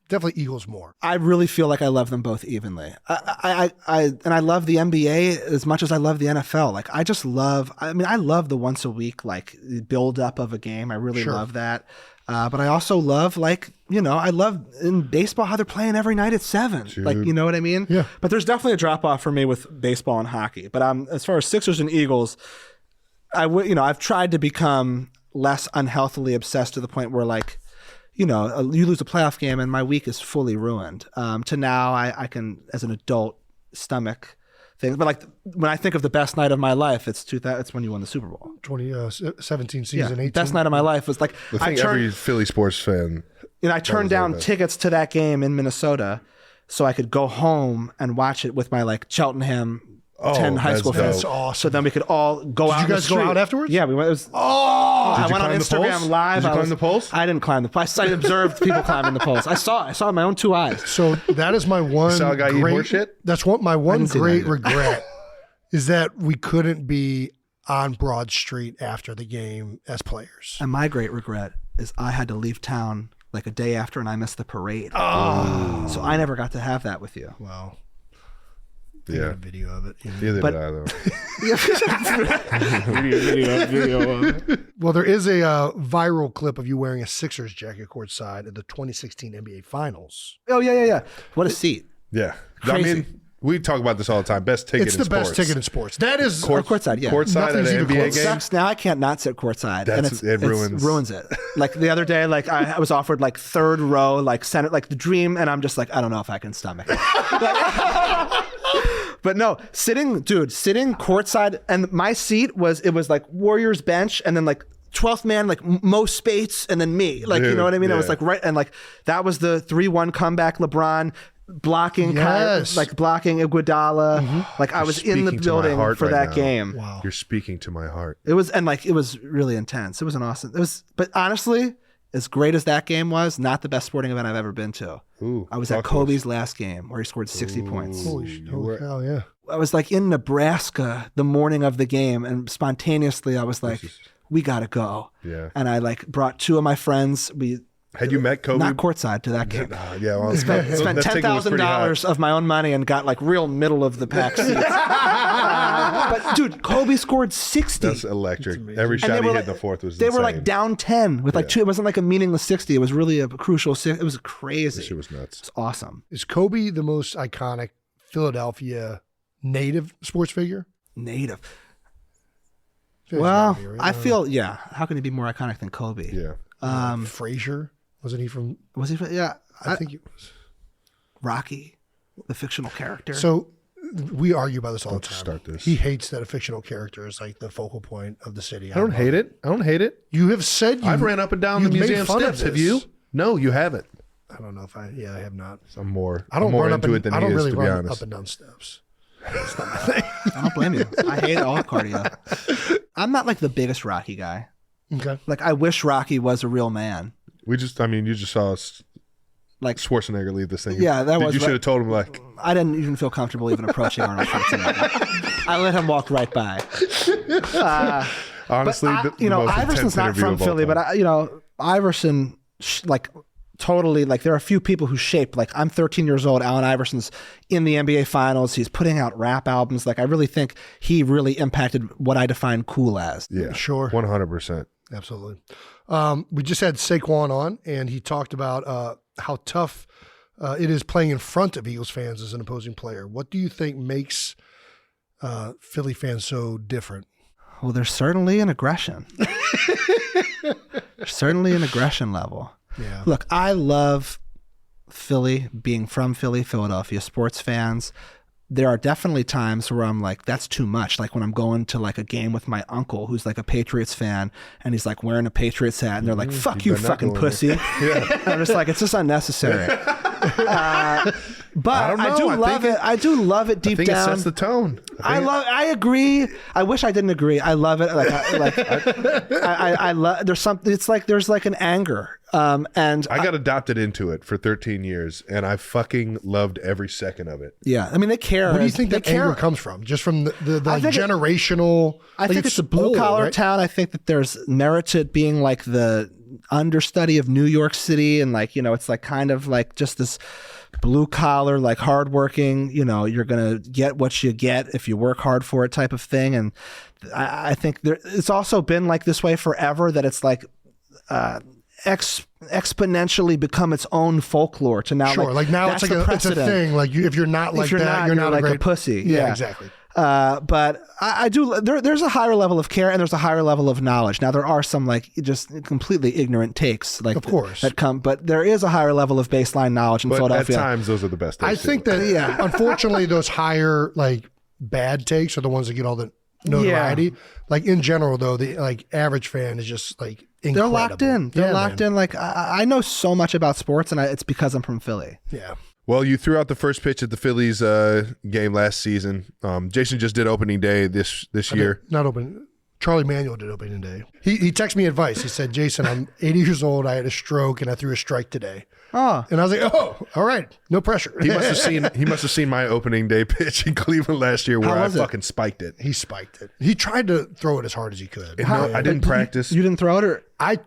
Speaker 1: definitely Eagles more.
Speaker 2: I really feel like I love them both evenly. I love the NBA as much as I love the NFL. Like I just love. I mean, I love the once a week like build up of a game. I really
Speaker 1: Sure.
Speaker 2: love that. But I also love I love in baseball how they're playing every night at 7.
Speaker 3: Dude.
Speaker 2: Like you know what I mean?
Speaker 1: Yeah.
Speaker 2: But there's definitely a drop off for me with baseball and hockey. But as far as Sixers and Eagles, I've tried to become less unhealthily obsessed to the point where like. You lose a playoff game and my week is fully ruined. To now, I can, as an adult, stomach things. But like when I think of the best night of my life, it's when you won the Super Bowl.
Speaker 1: 2017 season, 18.
Speaker 2: Best night of my life was like
Speaker 3: I think every Philly sports fan.
Speaker 2: I turned down tickets to that game in Minnesota so I could go home and watch it with my like Cheltenham 10 high
Speaker 3: that's
Speaker 2: school
Speaker 3: dope.
Speaker 2: friends.
Speaker 1: That's awesome.
Speaker 2: So then we could all go out.
Speaker 1: Did you
Speaker 2: in the
Speaker 1: guys go
Speaker 2: street.
Speaker 1: out afterwards?
Speaker 2: Yeah, we went. It was, I
Speaker 3: you
Speaker 2: went on
Speaker 3: climb the
Speaker 2: Instagram
Speaker 3: poles?
Speaker 2: Live.
Speaker 3: Did you
Speaker 2: I
Speaker 3: climb the poles?
Speaker 2: I didn't climb the poles. I observed people climbing the poles. I saw it with my own 2 eyes.
Speaker 1: So that is my one
Speaker 3: saw a guy eat
Speaker 1: great.
Speaker 3: horse shit?
Speaker 1: That's what my one
Speaker 2: didn't see that
Speaker 1: great
Speaker 2: either.
Speaker 1: regret is that we couldn't be on Broad Street after the game as players.
Speaker 2: And my great regret is I had to leave town like a day after and I missed the parade.
Speaker 1: Oh.
Speaker 2: So I never got to have that with you.
Speaker 1: Wow.
Speaker 3: Yeah.
Speaker 1: A video of it.
Speaker 3: Neither
Speaker 2: But-
Speaker 3: did I, though.
Speaker 1: Well, there is a viral clip of you wearing a Sixers jacket courtside at the 2016 NBA Finals.
Speaker 2: Oh, yeah. What a seat.
Speaker 3: Yeah.
Speaker 2: Crazy.
Speaker 3: I mean, we talk about this all the time. Best ticket
Speaker 1: It's
Speaker 3: in
Speaker 1: the
Speaker 3: sports.
Speaker 1: best ticket in sports. That is
Speaker 2: Courtside, yeah.
Speaker 3: Courtside at
Speaker 1: Nothing's
Speaker 3: an
Speaker 1: even
Speaker 3: NBA
Speaker 1: close.
Speaker 3: game.
Speaker 2: Sucks. Now I can't not sit courtside. And
Speaker 3: It ruins
Speaker 2: it. Like the other day, like I was offered like 3rd row, like center, like the dream. And I'm just like, I don't know if I can stomach it. But no, sitting courtside, and my seat was like Warriors bench, and then like 12th man, like Mo Spates, and then me. Like, you know what I mean? It was
Speaker 3: yeah.
Speaker 2: like right, and like that was the 3-1 comeback. LeBron blocking,
Speaker 1: Yes.
Speaker 2: blocking Iguodala. Like I was in the
Speaker 3: speaking to my
Speaker 2: building
Speaker 3: heart
Speaker 2: for
Speaker 3: right
Speaker 2: that
Speaker 3: now.
Speaker 2: game.
Speaker 1: Wow.
Speaker 3: You're speaking to my heart.
Speaker 2: It was really intense. It was an awesome. But honestly, as great as that game was, not the best sporting event I've ever been to.
Speaker 3: Ooh,
Speaker 2: I was
Speaker 3: talk
Speaker 2: at
Speaker 3: to
Speaker 2: Kobe's last game where he scored 60 points.
Speaker 1: Holy
Speaker 3: were-
Speaker 1: hell, yeah.
Speaker 2: I was like in Nebraska the morning of the game, and spontaneously I was like, we gotta go.
Speaker 3: Yeah.
Speaker 2: And I like brought 2 of my friends. We
Speaker 3: Had you met Kobe?
Speaker 2: not courtside to that game.
Speaker 3: Yeah, well,
Speaker 2: Spent
Speaker 3: that ticket was pretty high.
Speaker 2: $10,000 of my own money and got like real middle of the pack seats. But dude, Kobe scored 60.
Speaker 3: That's electric. Every
Speaker 2: And
Speaker 3: shot
Speaker 2: they
Speaker 3: he
Speaker 2: were
Speaker 3: hit
Speaker 2: like-
Speaker 3: in the fourth was
Speaker 2: They were
Speaker 3: insane.
Speaker 2: like down 10 with like 2. It wasn't like a meaningless 60. It was really a crucial 6. It was crazy.
Speaker 3: That shit was nuts.
Speaker 2: It's awesome.
Speaker 1: Is Kobe the most iconic Philadelphia native sports figure?
Speaker 2: Native.
Speaker 1: Feels
Speaker 2: Well,
Speaker 1: gotta be, right?
Speaker 2: I feel, yeah. How can he be more iconic than Kobe?
Speaker 3: Yeah.
Speaker 1: Frazier, wasn't he from?
Speaker 2: Was he? Yeah.
Speaker 1: I think he was.
Speaker 2: Rocky, the fictional character.
Speaker 1: So we argue about this all the
Speaker 3: Don't
Speaker 1: time.
Speaker 3: start this.
Speaker 1: He hates that a fictional character is like the focal point of the city.
Speaker 3: I don't hate it. I don't hate it.
Speaker 1: You have said you.
Speaker 3: I've ran up and down the
Speaker 1: you've made
Speaker 3: museum
Speaker 1: fun of
Speaker 3: steps. Have
Speaker 1: this.
Speaker 3: you? No, you haven't.
Speaker 1: I don't know if I. Yeah, I have not.
Speaker 3: I'm more.
Speaker 1: I don't
Speaker 3: I'm more
Speaker 1: run
Speaker 3: into
Speaker 1: up
Speaker 3: it
Speaker 1: and,
Speaker 3: than
Speaker 1: I
Speaker 3: he
Speaker 1: don't
Speaker 3: is,
Speaker 1: really
Speaker 3: to be
Speaker 1: run
Speaker 3: honest.
Speaker 1: up and down steps.
Speaker 2: I don't blame you. I hate all cardio. I'm not like the biggest Rocky guy.
Speaker 1: Okay.
Speaker 2: Like I wish Rocky was a real man.
Speaker 3: You just saw
Speaker 2: Like
Speaker 3: Schwarzenegger leave this thing.
Speaker 2: Yeah, that was
Speaker 3: You should
Speaker 2: right.
Speaker 3: have told him like.
Speaker 2: I didn't even feel comfortable even approaching Arnold Schwarzenegger. I let him walk right by.
Speaker 3: Honestly,
Speaker 2: but
Speaker 3: the most
Speaker 2: Iverson's
Speaker 3: intense
Speaker 2: not
Speaker 3: interview
Speaker 2: from
Speaker 3: of all
Speaker 2: Philly,
Speaker 3: time.
Speaker 2: but Iverson, like totally, like there are a few people who shaped. Like I'm 13 years old. Allen Iverson's in the NBA Finals. He's putting out rap albums. Like I really think he really impacted what I define cool as.
Speaker 3: Yeah,
Speaker 1: Sure.
Speaker 3: 100%.
Speaker 1: Absolutely. We just had Saquon on, and he talked about how tough it is playing in front of Eagles fans as an opposing player. What do you think makes Philly fans so different?
Speaker 2: Well, there's certainly an aggression. There's certainly an aggression level.
Speaker 1: Yeah.
Speaker 2: Look, I love Philly, being from Philly, Philadelphia sports fans. There are definitely times where I'm like, that's too much. Like when I'm going to like a game with my uncle who's like a Patriots fan and he's like wearing a Patriots hat and they're like, fuck you,
Speaker 3: better not
Speaker 2: fucking
Speaker 3: go in
Speaker 2: pussy.
Speaker 3: Yeah.
Speaker 2: I'm just like, it's just unnecessary. But
Speaker 3: don't know.
Speaker 2: I do
Speaker 3: I
Speaker 2: love
Speaker 3: think
Speaker 2: it. I do love it deep
Speaker 3: I think
Speaker 2: down.
Speaker 3: it sets the tone.
Speaker 2: I agree. I wish I didn't agree. I love it. I love. There's something. It's like there's like an anger. And
Speaker 3: I got adopted into it for 13 years, and I fucking loved every second of it.
Speaker 2: yeah, I mean they care.
Speaker 1: What do you think
Speaker 2: they
Speaker 1: that anger comes from? Just from the
Speaker 2: I think
Speaker 1: generational.
Speaker 2: I think it's a blue collar town. I think that there's merit to it being like the understudy of New York City, and like it's like kind of like just this blue collar, like hardworking. You're gonna get what you get if you work hard for it, type of thing. And I think it's also been like this way forever. That it's like. Exponentially become its own folklore to now.
Speaker 1: Sure, like now it's like it's a thing. Like if you're not like that, you're not
Speaker 2: like
Speaker 1: a great
Speaker 2: pussy.
Speaker 1: Yeah, exactly.
Speaker 2: But I do. There's a higher level of care and there's a higher level of knowledge. Now there are some like just completely ignorant takes, like
Speaker 1: Of course.
Speaker 2: that come. But there is a higher level of baseline knowledge in
Speaker 3: But
Speaker 2: Philadelphia.
Speaker 3: at times, those are the best.
Speaker 1: I
Speaker 3: takes,
Speaker 1: think
Speaker 3: too.
Speaker 1: that unfortunately those higher like bad takes are the ones that get all the notoriety.
Speaker 2: Yeah.
Speaker 1: Like in general though, the like average fan is just like incredible.
Speaker 2: They're locked in. They're
Speaker 1: Yeah,
Speaker 2: locked
Speaker 1: man.
Speaker 2: in. Like I know so much about sports, and it's because I'm from Philly.
Speaker 1: Yeah.
Speaker 3: Well, you threw out the first pitch at the Phillies game last season. Jason just did opening day this year.
Speaker 1: Not open. Charlie Manuel did opening day. He texted me advice. He said, Jason, I'm 80 years old. I had a stroke and I threw a strike today.
Speaker 2: Oh,
Speaker 1: And I was like, oh, all right. No pressure.
Speaker 3: He must have seen my opening day pitch in Cleveland last year where
Speaker 2: How
Speaker 3: I
Speaker 2: was it?
Speaker 3: fucking spiked it.
Speaker 1: He spiked it. He tried to throw it as hard as he could.
Speaker 3: I didn't practice.
Speaker 2: you didn't throw it or
Speaker 1: I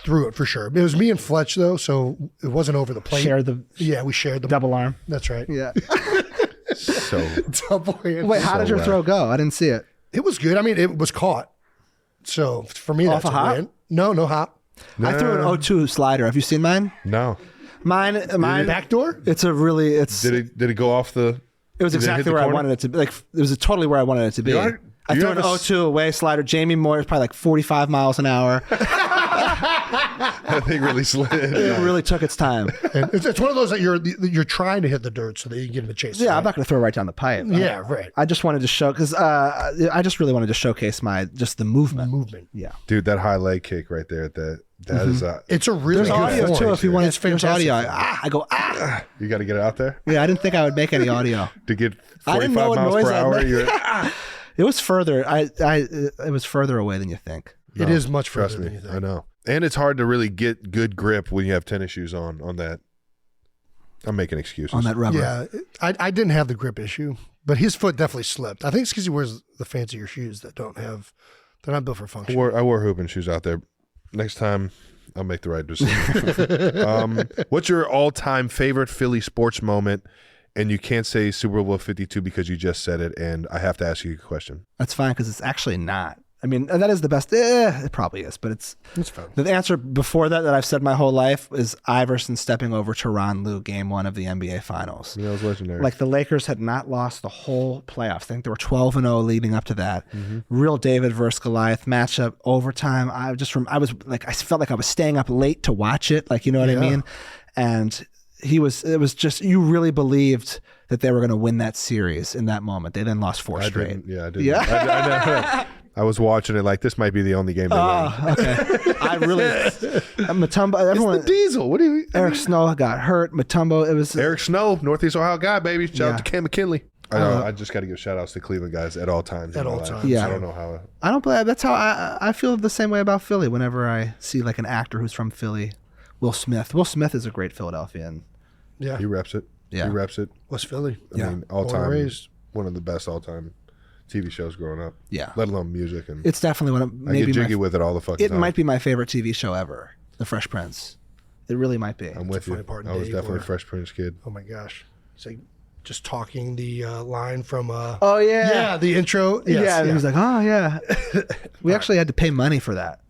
Speaker 1: threw it for sure. It was me and Fletch though, so it wasn't over the plate.
Speaker 2: share the
Speaker 1: Yeah, we shared the
Speaker 2: double arm?
Speaker 1: That's right.
Speaker 2: Yeah.
Speaker 3: So
Speaker 1: Double hand.
Speaker 2: Wait, how
Speaker 3: So
Speaker 2: did your
Speaker 3: whack.
Speaker 2: throw go? I didn't see it.
Speaker 1: It was good. I mean, it was caught. So for me,
Speaker 2: Off
Speaker 1: that's
Speaker 2: a hop?
Speaker 1: win. No hop.
Speaker 2: I threw an 0-2 slider. Have you seen mine?
Speaker 3: no.
Speaker 2: Mine.
Speaker 1: Backdoor?
Speaker 2: It's a really. It's.
Speaker 3: Did it go off the?
Speaker 2: It was
Speaker 3: did it hit
Speaker 2: exactly
Speaker 3: the
Speaker 2: where I
Speaker 3: corner?
Speaker 2: wanted it to be. Like it was totally where I wanted it to be.
Speaker 3: You are-
Speaker 2: I
Speaker 3: you
Speaker 2: threw
Speaker 3: have
Speaker 2: an
Speaker 3: a
Speaker 2: 0-2 away slider. Jamie Moore is probably like 45 miles an hour.
Speaker 3: That thing really slid.
Speaker 2: It really took its time.
Speaker 1: And it's one of those that you're trying to hit the dirt so that you can get him a chase.
Speaker 2: Yeah,
Speaker 1: right?
Speaker 2: I'm not going to throw it right down the pipe.
Speaker 1: Yeah, right.
Speaker 2: I just wanted to show because I just really wanted to showcase the movement.
Speaker 1: Movement.
Speaker 2: Yeah.
Speaker 3: Dude, that high leg kick right there. That is
Speaker 1: It's a really
Speaker 2: There's
Speaker 1: good
Speaker 2: audio
Speaker 1: form.
Speaker 2: too. If you want,
Speaker 1: It's
Speaker 2: there's
Speaker 1: fantastic.
Speaker 2: audio. I go
Speaker 3: you got to get it out there
Speaker 2: Yeah, I didn't think I would make any audio.
Speaker 3: to get
Speaker 2: I didn't
Speaker 3: 45
Speaker 2: know what
Speaker 3: miles
Speaker 2: noise
Speaker 3: per
Speaker 2: I'd
Speaker 3: hour.
Speaker 2: make.
Speaker 3: You're-
Speaker 2: It was further. It was further away than you think.
Speaker 1: It is much
Speaker 3: Trust
Speaker 1: further
Speaker 3: me,
Speaker 1: than you
Speaker 3: I
Speaker 1: think.
Speaker 3: know. And it's hard to really get good grip when you have tennis shoes on that. I'm making excuses.
Speaker 2: On that rubber.
Speaker 1: Yeah, I didn't have the grip issue, but his foot definitely slipped. I think it's because he wears the fancier shoes that they're not built for function.
Speaker 3: I wore hooping shoes out there. Next time, I'll make the right decision. What's your all-time favorite Philly sports moment? And you can't say Super Bowl 52 because you just said it, and I have to ask you a question.
Speaker 2: That's fine because it's actually not. I mean, that is the best. It probably is, but it's
Speaker 1: fun.
Speaker 2: the answer before that I've said my whole life is Iverson stepping over Tyronn Lue game 1 of the NBA Finals.
Speaker 3: Yeah, it was legendary.
Speaker 2: Like the Lakers had not lost the whole playoffs. I think they were 12-0 leading up to that. Real David versus Goliath matchup, overtime. I felt like I was staying up late to watch it. Like, you know what I mean? And it was just, you really believed that they were going to win that series in that moment. They then lost 4 straight.
Speaker 3: I didn't. Yeah. I was watching it like this might be the only game they win.
Speaker 2: Okay. I really, Mutombo, everyone,
Speaker 3: It's the Diesel. What do you?
Speaker 2: Eric Snow got hurt. Mutombo, it was,
Speaker 3: Eric Snow, Northeast Ohio guy, baby. Shout out to Cam McKinley. I know.
Speaker 2: Uh,
Speaker 3: I just got to give shout outs to Cleveland guys at all times.
Speaker 1: At
Speaker 3: in my
Speaker 1: all
Speaker 3: life.
Speaker 1: times.
Speaker 2: Yeah.
Speaker 3: I don't know how.
Speaker 2: I don't believe, that's how I feel the same way about Philly whenever I see like an actor who's from Philly. Will Smith. Will Smith is a great Philadelphian.
Speaker 1: Yeah,
Speaker 3: He reps it.
Speaker 2: Yeah.
Speaker 3: He reps it.
Speaker 1: West Philly.
Speaker 3: I mean, all
Speaker 1: Born and
Speaker 3: time.
Speaker 1: raised.
Speaker 3: One of the best all time TV shows growing up.
Speaker 2: Yeah.
Speaker 3: Let alone music. And
Speaker 2: It's definitely one of
Speaker 3: I
Speaker 2: maybe
Speaker 3: get jiggy with it all the fucking
Speaker 2: it
Speaker 3: time.
Speaker 2: might be my favorite TV show ever, The Fresh Prince. It really might be.
Speaker 3: I'm with you.
Speaker 1: part
Speaker 3: I was
Speaker 1: Dave
Speaker 3: definitely
Speaker 1: where-
Speaker 3: a Fresh Prince kid.
Speaker 1: Oh my gosh. It's like just talking the line from
Speaker 2: Oh yeah.
Speaker 1: yeah, the intro. Yes,
Speaker 2: yeah, and he was like, "Oh yeah." We actually had to pay money for that.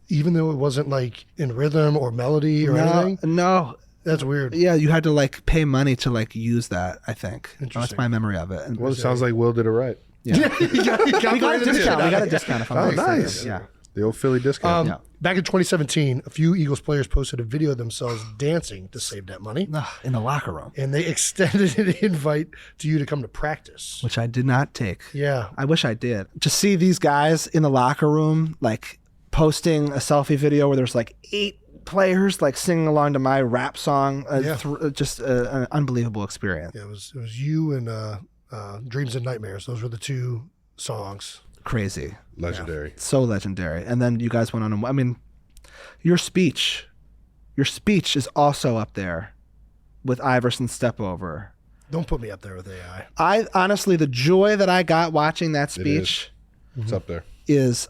Speaker 1: even though it wasn't like in rhythm or melody or anything.
Speaker 2: No.
Speaker 1: That's weird.
Speaker 2: Yeah, you had to like pay money to like use that, I think.
Speaker 1: Interesting.
Speaker 2: That's my memory of it. And
Speaker 3: Well, it sounds like Will did it right.
Speaker 2: yeah.
Speaker 1: we
Speaker 2: we got a discount. We got a discount if I'm
Speaker 3: Oh,
Speaker 2: not mistaken.
Speaker 3: nice.
Speaker 2: Yeah.
Speaker 3: The old Philly discount.
Speaker 2: Yeah.
Speaker 1: Back in 2017, a few Eagles players posted a video of themselves dancing to save that money.
Speaker 2: Ugh, in the locker room,
Speaker 1: And they extended an invite to you to come to practice.
Speaker 2: which I did not take.
Speaker 1: Yeah.
Speaker 2: I wish I did. To see these guys in the locker room, like posting a selfie video where there's like 8 players like singing along to my rap song,
Speaker 1: Yeah.
Speaker 2: just an unbelievable experience.
Speaker 1: Yeah, it was you and Dreams and Nightmares. Those were the 2 songs.
Speaker 2: Crazy,
Speaker 3: Legendary.
Speaker 2: so legendary. And then you guys went on. I mean, your speech is also up there with Iverson's Step Over.
Speaker 1: Don't put me up there with AI.
Speaker 2: I honestly, the joy that I got watching that speech
Speaker 3: It's up there.
Speaker 2: is.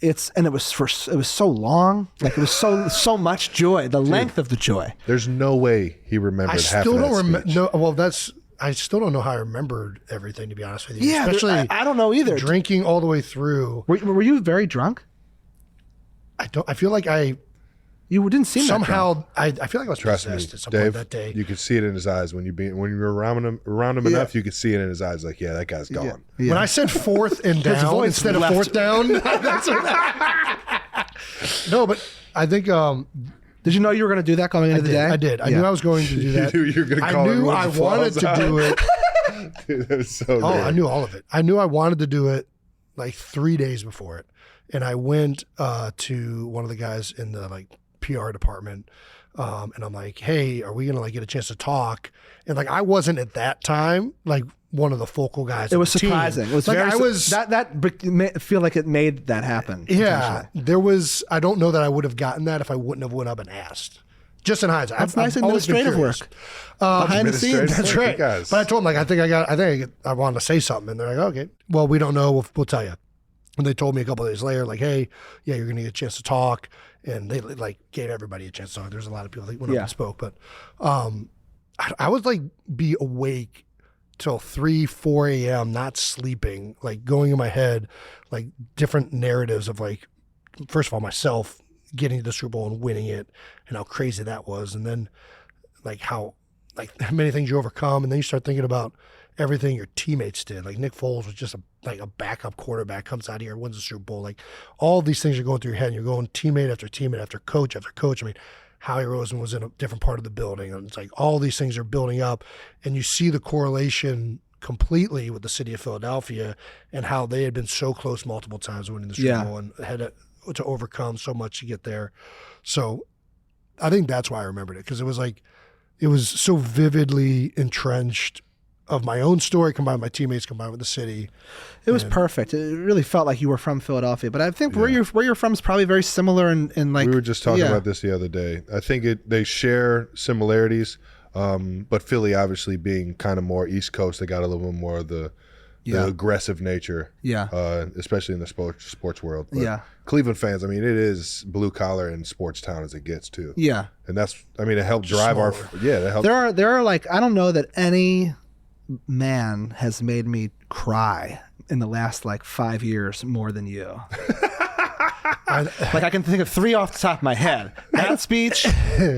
Speaker 2: It was so long, like it was so much joy. The length of the joy.
Speaker 3: There's no way he remembered
Speaker 1: I
Speaker 3: half
Speaker 1: still
Speaker 3: of that
Speaker 1: don't remember.
Speaker 3: speech.
Speaker 1: No, well, I still don't know how I remembered everything, to be honest with you.
Speaker 2: Yeah,
Speaker 1: Especially
Speaker 2: I don't know either.
Speaker 1: drinking all the way through.
Speaker 2: Were you very drunk?
Speaker 1: I feel like
Speaker 2: You didn't seem that drunk.
Speaker 1: somehow I feel like I was
Speaker 3: Trust me,
Speaker 1: possessed at some point
Speaker 3: Dave.
Speaker 1: that day.
Speaker 3: You could see it in his eyes when you're around him enough. You could see it in his eyes. Like, yeah, that guy's gone.
Speaker 2: Yeah.
Speaker 1: When I said 4th and down
Speaker 2: voice
Speaker 1: instead of
Speaker 2: left.
Speaker 1: 4th down. That's no, but I think
Speaker 2: Did you know you were going to do that coming into the day?
Speaker 1: I did. I knew I was going to do that.
Speaker 3: You knew you were gonna
Speaker 1: I
Speaker 3: call
Speaker 1: knew I
Speaker 3: everyone's
Speaker 1: wanted
Speaker 3: flaws
Speaker 1: to
Speaker 3: out.
Speaker 1: do it.
Speaker 3: Dude, that was so
Speaker 1: Oh,
Speaker 3: great.
Speaker 1: I knew all of it. I knew I wanted to do it like 3 days before it. And I went to one of the guys in the like PR department. And I'm like, hey, are we going to like get a chance to talk? And like, I wasn't at that time, like one of the focal guys.
Speaker 2: It was
Speaker 1: of the team.
Speaker 2: surprising. It was
Speaker 1: like,
Speaker 2: very.
Speaker 1: I was,
Speaker 2: that feel like it made that happen.
Speaker 1: yeah, there was, I don't know that I would have gotten that if I wouldn't have went up and asked. Just in hindsight.
Speaker 2: That's
Speaker 1: I've
Speaker 2: nice
Speaker 1: always been
Speaker 2: administrative
Speaker 1: curious.
Speaker 2: work behind the scenes.
Speaker 3: Administrative
Speaker 1: That's
Speaker 3: work,
Speaker 1: right.
Speaker 3: you guys.
Speaker 1: But I told them, like, I wanted to say something. And they're like, okay, well, we don't know. We'll tell you. And they told me a couple of days later, like, hey, yeah, you're going to get a chance to talk. And they like gave everybody a chance to talk. There's a lot of people that went up
Speaker 2: Yeah.
Speaker 1: and spoke. But I was like, be awake till 3, 4 a.m., not sleeping, like going in my head, like different narratives of like, first of all, myself getting to the Super Bowl and winning it and how crazy that was. And then like how many things you overcome. And then you start thinking about everything your teammates did. Like Nick Foles was just a backup quarterback, comes out here, wins the Super Bowl. Like all these things are going through your head and you're going teammate after teammate after coach after coach. I mean, Howie Roseman was in a different part of the building. And it's like all these things are building up and you see the correlation completely with the city of Philadelphia and how they had been so close multiple times winning the Super
Speaker 2: Yeah.
Speaker 1: Bowl and had to overcome so much to get there. So I think that's why I remembered it, because it was like, it was so vividly entrenched of my own story combined with my teammates, combined with the city.
Speaker 2: It was perfect. It really felt like you were from Philadelphia. But I think where you're from is probably very similar in like.
Speaker 3: We were just talking
Speaker 2: yeah.
Speaker 3: about this the other day. I think they share similarities, but Philly obviously being kind of more East Coast, they got a little bit more of the aggressive nature.
Speaker 2: Yeah.
Speaker 3: Especially in the sports world. But
Speaker 2: Yeah.
Speaker 3: Cleveland fans, I mean, it is blue collar and sports town as it gets too.
Speaker 2: Yeah.
Speaker 3: And that's, I mean, it helped drive our.
Speaker 1: smaller.
Speaker 3: Yeah, that helped.
Speaker 2: There are like, I don't know that any man has made me cry in the last like 5 years more than you. Like I can think of 3 off the top of my head. That speech,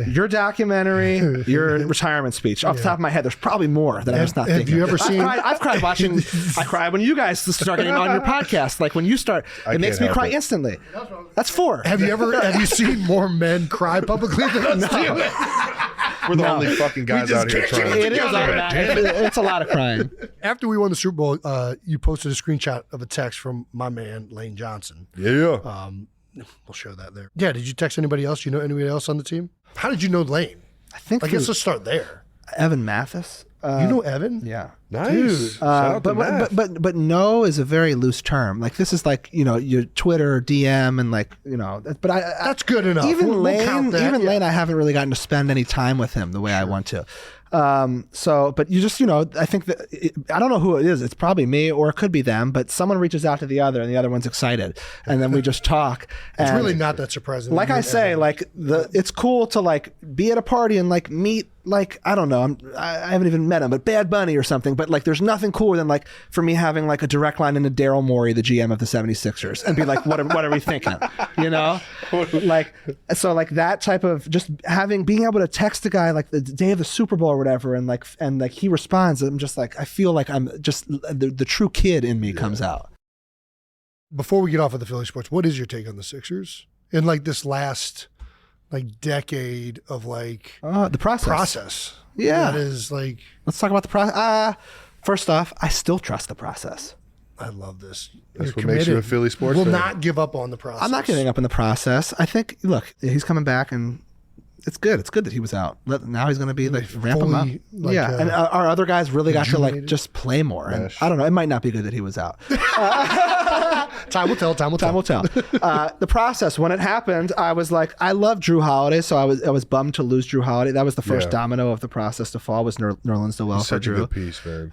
Speaker 2: your documentary, your retirement speech. Off the top of my head, there's probably more that I'm just not
Speaker 1: have
Speaker 2: thinking.
Speaker 1: you ever seen-
Speaker 2: I've cried watching. I cry when you guys start getting on your podcast. Like when you start, it makes
Speaker 3: can't
Speaker 2: me
Speaker 3: help
Speaker 2: cry
Speaker 3: it.
Speaker 2: instantly. That's 4.
Speaker 1: Have you seen more men cry publicly than us?
Speaker 3: We're the only fucking guys
Speaker 1: just
Speaker 3: out here
Speaker 1: can't
Speaker 3: trying
Speaker 1: keep
Speaker 3: to
Speaker 1: it
Speaker 2: It is automatic. It's a lot of crying.
Speaker 1: After we won the Super Bowl, you posted a screenshot of a text from my man, Lane Johnson.
Speaker 3: Yeah.
Speaker 1: We'll show that there. Yeah, did you text anybody else? You know anybody else on the team? How did you know Lane?
Speaker 2: I think
Speaker 1: I guess let's start there.
Speaker 2: Evan Mathis.
Speaker 1: You know Evan?
Speaker 2: Yeah.
Speaker 3: Nice. Shout out to Matt.
Speaker 2: But no is a very loose term. Like this is like, you know, your Twitter DM and like, you know, but
Speaker 1: That's good enough.
Speaker 2: Even
Speaker 1: We'll
Speaker 2: Lane,
Speaker 1: count that, yeah.
Speaker 2: Lane, I haven't really gotten to spend any time with him the way I want to. But you just, I think that I don't know who it is. It's probably me or it could be them, but someone reaches out to the other and the other one's excited. And then we just talk.
Speaker 1: It's
Speaker 2: and
Speaker 1: really not that surprising.
Speaker 2: like I say, like it's cool to like be at a party and like meet, like, I don't know, I haven't even met him, but Bad Bunny or something. But like, there's nothing cooler than like for me having like a direct line into Daryl Morey, the GM of the 76ers, and be like, what are we thinking? Like, so like that type of just being able to text a guy like the day of the Super Bowl or whatever, and like he responds. I'm just like, I feel like I'm just the true kid in me comes out.
Speaker 1: Before we get off of the Philly sports, what is your take on the Sixers in like this last like decade of like
Speaker 2: the process? Yeah,
Speaker 1: that is like.
Speaker 2: Let's talk about the process. First off, I still trust the process.
Speaker 1: I love this.
Speaker 3: That's what makes you a Philly sports
Speaker 1: Will
Speaker 3: fan.
Speaker 1: not give up on the process.
Speaker 2: I'm not giving up on the process. I think, look, he's coming back and it's good. It's good that he was out. Now he's going to be like ramp him up.
Speaker 1: Like,
Speaker 2: and our other guys really got to like
Speaker 1: rejuvenated?
Speaker 2: just play more. And I don't know. It might not be good that he was out.
Speaker 1: Time will tell. Time will tell.
Speaker 2: The process, when it happened, I was like, I love Drew Holiday, so I was bummed to lose Drew Holiday. That was the first domino of the process to fall, was Nerlens Noel for
Speaker 3: Such
Speaker 2: Drew.
Speaker 3: a good piece, man.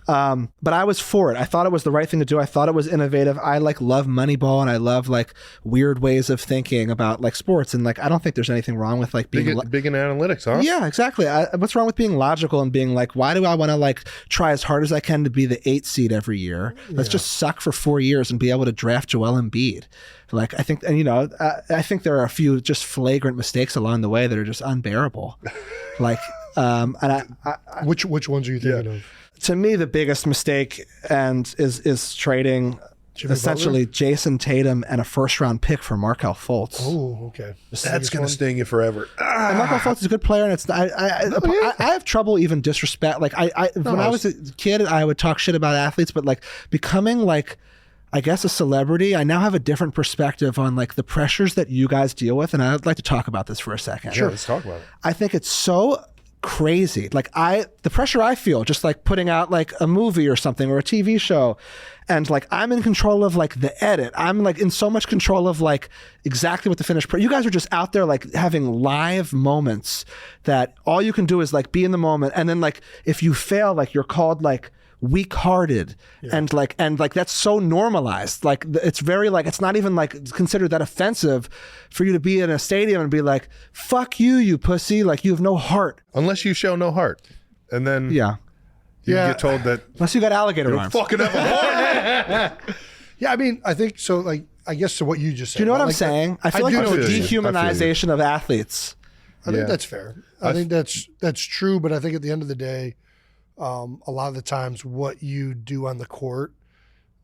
Speaker 2: But I was for it. I thought it was the right thing to do. I thought it was innovative. I like love Moneyball, and I love like weird ways of thinking about like sports. And like, I don't think there's anything wrong with like being
Speaker 3: Big in analytics, huh?
Speaker 2: Yeah, exactly. What's wrong with being logical and being like, why do I want to like try as hard as I can to be the 8th seed every year? Let's just suck for 4 years and be able to draft Joel Embiid. Like, I think, and I think there are a few just flagrant mistakes along the way that are just unbearable. Like, and
Speaker 1: Which ones are you thinking of?
Speaker 2: to me, the biggest mistake is trading
Speaker 1: Jimmy
Speaker 2: essentially Jason Tatum and a first-round pick for Markelle Fultz.
Speaker 1: Oh, okay.
Speaker 3: That's going to sting you forever.
Speaker 2: And Markelle Fultz is a good player, and it's I have trouble even disrespect. Like when I was a kid, I would talk shit about athletes, but like becoming like, I guess, a celebrity, I now have a different perspective on like the pressures that you guys deal with, and I'd like to talk about this for a second.
Speaker 3: Sure, let's talk about it.
Speaker 2: I think it's so crazy. Like the pressure I feel just like putting out like a movie or something or a TV show, and like I'm in control of like the edit. I'm like in so much control of like exactly what the finished you guys are just out there like having live moments that all you can do is like be in the moment, and then like if you fail, like you're called like weak-hearted, and like that's so normalized. Like it's very like, it's not even like considered that offensive for you to be in a stadium and be like, fuck you, you pussy, like you have no heart.
Speaker 3: Unless you show no heart, and then you get told that
Speaker 2: Unless you got alligator arms.
Speaker 3: fucking up a heart.
Speaker 1: Yeah, I mean, I think so. Like, I guess to what you just said.
Speaker 2: Do you know what I'm
Speaker 1: like,
Speaker 2: saying? I feel like
Speaker 1: do
Speaker 2: it's
Speaker 1: know
Speaker 2: a
Speaker 1: what you mean.
Speaker 2: dehumanization of athletes.
Speaker 1: I think that's fair. I think that's true, but I think at the end of the day, a lot of the times what you do on the court,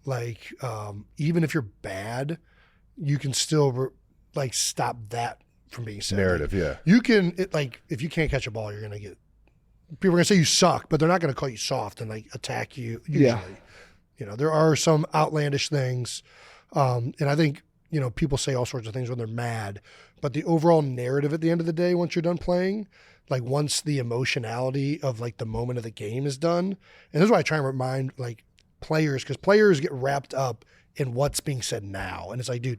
Speaker 1: like even if you're bad, you can still like stop that from being said.
Speaker 3: Narrative,
Speaker 1: like, you can like if you can't catch a ball, you're gonna get people are gonna say you suck, but they're not gonna call you soft and like attack you. Usually, there are some outlandish things, and I think people say all sorts of things when they're mad, but the overall narrative at the end of the day, once you're done playing. Like once the emotionality of like the moment of the game is done, and this is why I try and remind like players, because players get wrapped up in what's being said now. And it's like, dude,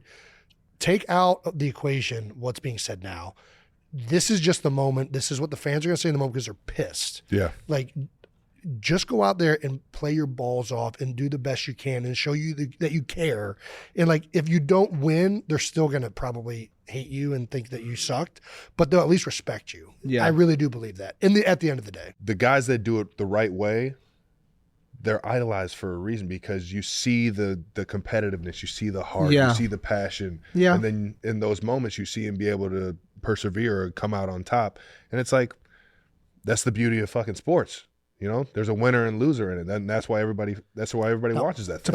Speaker 1: take out of the equation what's being said now. This is just the moment. This is what the fans are going to say in the moment because they're pissed.
Speaker 3: Yeah.
Speaker 1: Like just go out there and play your balls off and do the best you can and show you that you care. And like, if you don't win, they're still going to probably hate you and think that you sucked, but they'll at least respect you.
Speaker 2: Yeah.
Speaker 1: I really do believe that at the end of the day.
Speaker 3: The guys that do it the right way, they're idolized for a reason, because you see the competitiveness, you see the heart, you see the passion.
Speaker 2: Yeah.
Speaker 3: And then in those moments you see him be able to persevere or come out on top. And it's like, that's the beauty of fucking sports. There's a winner and loser in it. And that's why everybody watches that.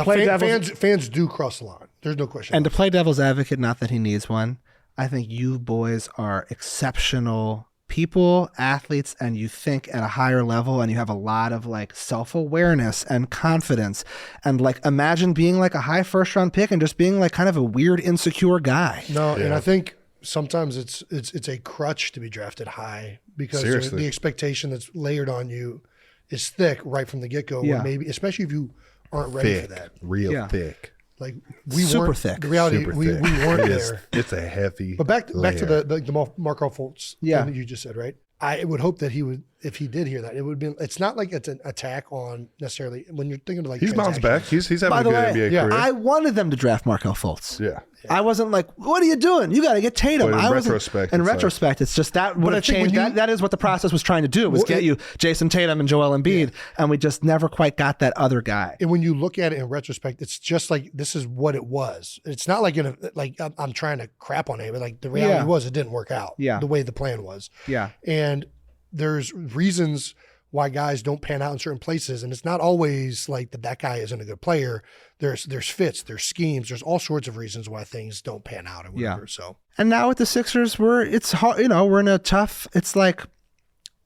Speaker 1: Fans do cross the line. There's no question.
Speaker 2: And to play devil's advocate, not that he needs one, I think you boys are exceptional people, athletes, and you think at a higher level, and you have a lot of like self-awareness and confidence. And like, imagine being like a high first-round pick and just being like kind of a weird, insecure guy.
Speaker 1: No, and I think sometimes it's a crutch to be drafted high because the expectation that's layered on you is thick right from the get-go.
Speaker 2: Yeah.
Speaker 1: Maybe, especially if you aren't ready for that.
Speaker 3: Real thick.
Speaker 1: Like we
Speaker 2: Super
Speaker 1: weren't
Speaker 2: thick.
Speaker 1: The reality, we weren't there.
Speaker 3: It's a heavy.
Speaker 1: But back to the Markelle Fultz thing that you just said, right? I would hope that he would if he did hear that, it would be. It's not like it's an attack on necessarily when you're thinking of like.
Speaker 3: He's bounced back. He's having
Speaker 2: By
Speaker 3: a
Speaker 2: the
Speaker 3: good
Speaker 2: way,
Speaker 3: NBA career.
Speaker 2: I wanted them to draft Markelle Fultz.
Speaker 3: Yeah.
Speaker 2: I wasn't like, what are you doing? You got to get Tatum.
Speaker 3: But in
Speaker 2: I wasn't-
Speaker 3: retrospect,
Speaker 2: in
Speaker 3: it's
Speaker 2: retrospect, it's just that would
Speaker 1: I
Speaker 2: have
Speaker 1: think when
Speaker 2: changed.
Speaker 1: you-
Speaker 2: That is what the process was trying to do, was get you Jason Tatum and Joel Embiid, and we just never quite got that other guy.
Speaker 1: And when you look at it in retrospect, it's just like this is what it was. It's not like I'm trying to crap on it, but like the reality was it didn't work out.
Speaker 2: Yeah.
Speaker 1: The way the plan was.
Speaker 2: Yeah.
Speaker 1: And there's reasons why guys don't pan out in certain places, and it's not always like that guy isn't a good player. There's fits, there's schemes, there's all sorts of reasons why things don't pan out or whatever.
Speaker 2: Yeah.
Speaker 1: So
Speaker 2: And now with the Sixers, it's hard. We're in a tough. It's like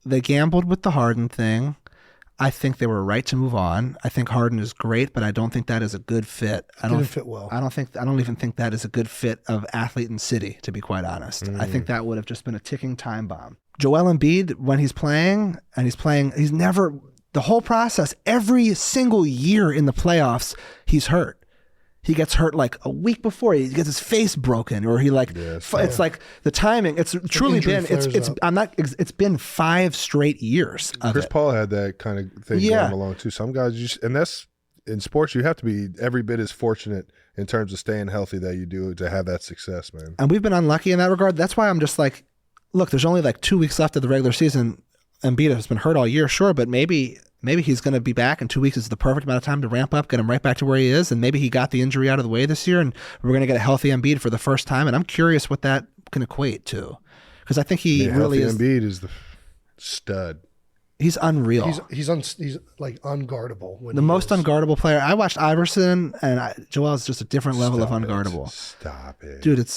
Speaker 2: they gambled with the Harden thing. I think they were right to move on. I think Harden is great, but I don't think that is a good fit.
Speaker 1: didn't fit well.
Speaker 2: I don't even think that is a good fit of athlete and city, to be quite honest. I think that would have just been a ticking time bomb. Joel Embiid, when he's playing, he's never, the whole process, every single year in the playoffs, he's hurt. He gets hurt like a week before. He gets his face broken, or he like. It's like the timing. It's truly been. It's been 5 straight years.
Speaker 3: Chris Paul had that kind of thing going along too. Some guys, and that's in sports. You have to be every bit as fortunate in terms of staying healthy that you do to have that success, man.
Speaker 2: And we've been unlucky in that regard. That's why I'm just like, look, there's only like 2 weeks left of the regular season. Embiid has been hurt all year, sure, but maybe he's going to be back, and 2 weeks is the perfect amount of time to ramp up, get him right back to where he is, and maybe he got the injury out of the way this year, and we're going to get a healthy Embiid for the first time, and I'm curious what that can equate to, because I think he really is.
Speaker 3: Embiid is the stud.
Speaker 2: He's unreal.
Speaker 1: He's like unguardable.
Speaker 2: The most unguardable player. I watched Iverson, and Joel is just a different level of unguardable.
Speaker 3: Stop it,
Speaker 2: dude.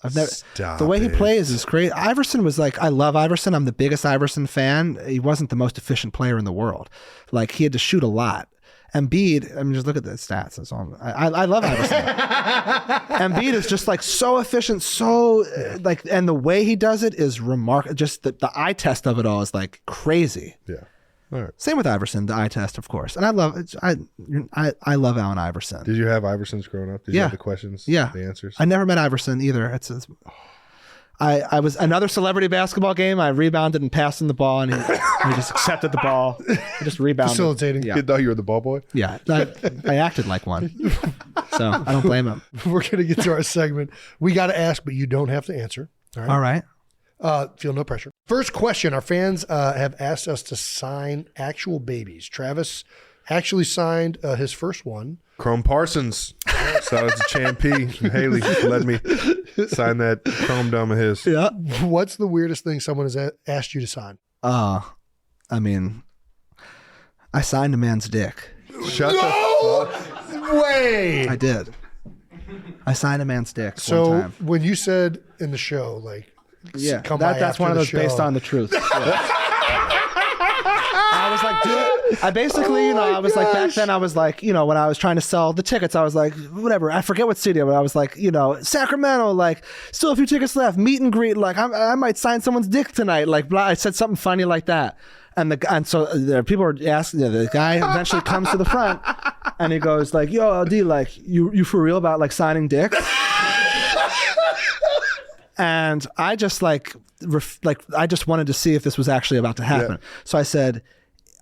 Speaker 2: The way he plays is great. Iverson was like, I love Iverson. I'm the biggest Iverson fan. He wasn't the most efficient player in the world. Like, he had to shoot a lot. Embiid, I mean, just look at the stats. That's all. I love Iverson. Embiid is just like so efficient, like, and the way he does it is remarkable. Just the eye test of it all is like crazy.
Speaker 3: Yeah. All right.
Speaker 2: Same with Iverson, the eye test, of course. And I love I love Allen Iverson.
Speaker 3: Did you have Iversons growing up? Did you have the questions?
Speaker 2: Yeah.
Speaker 3: The answers?
Speaker 2: I never met Iverson either. I was another celebrity basketball game. I rebounded and passed him the ball, and he just accepted the ball. I just rebounded.
Speaker 1: Facilitating.
Speaker 2: Yeah.
Speaker 3: You thought you were the ball boy?
Speaker 2: Yeah. I acted like one. So I don't blame him.
Speaker 1: We're going to get to our segment. We got to ask, but you don't have to answer.
Speaker 2: All right.
Speaker 1: Feel no pressure. First question. Our fans have asked us to sign actual babies. Travis actually signed his first one.
Speaker 3: Chrome Parsons. Shout out to Champ P. and Haley for letting me sign that Chrome dumb of his.
Speaker 2: Yeah.
Speaker 1: What's the weirdest thing someone has asked you to sign?
Speaker 2: I mean, I signed a man's dick.
Speaker 3: Shut the fuck.
Speaker 1: Way.
Speaker 2: I did. I signed a man's dick
Speaker 1: So
Speaker 2: one time.
Speaker 1: when you said in the show, like,
Speaker 2: Yeah,
Speaker 1: come by
Speaker 2: that's
Speaker 1: after
Speaker 2: one of
Speaker 1: the
Speaker 2: those based
Speaker 1: show.
Speaker 2: on the truth. Yeah. I was like, dude, I basically, I was like, back then I was like, when I was trying to sell the tickets, I was like, whatever, I forget what studio, but I was like, Sacramento, like, still a few tickets left, meet and greet, like, I might sign someone's dick tonight, like, blah. I said something funny like that. And so people were asking, the guy eventually comes to the front and he goes like, yo, LD, like, you for real about like signing dicks? And I just I just wanted to see if this was actually about to happen. Yeah. So I said,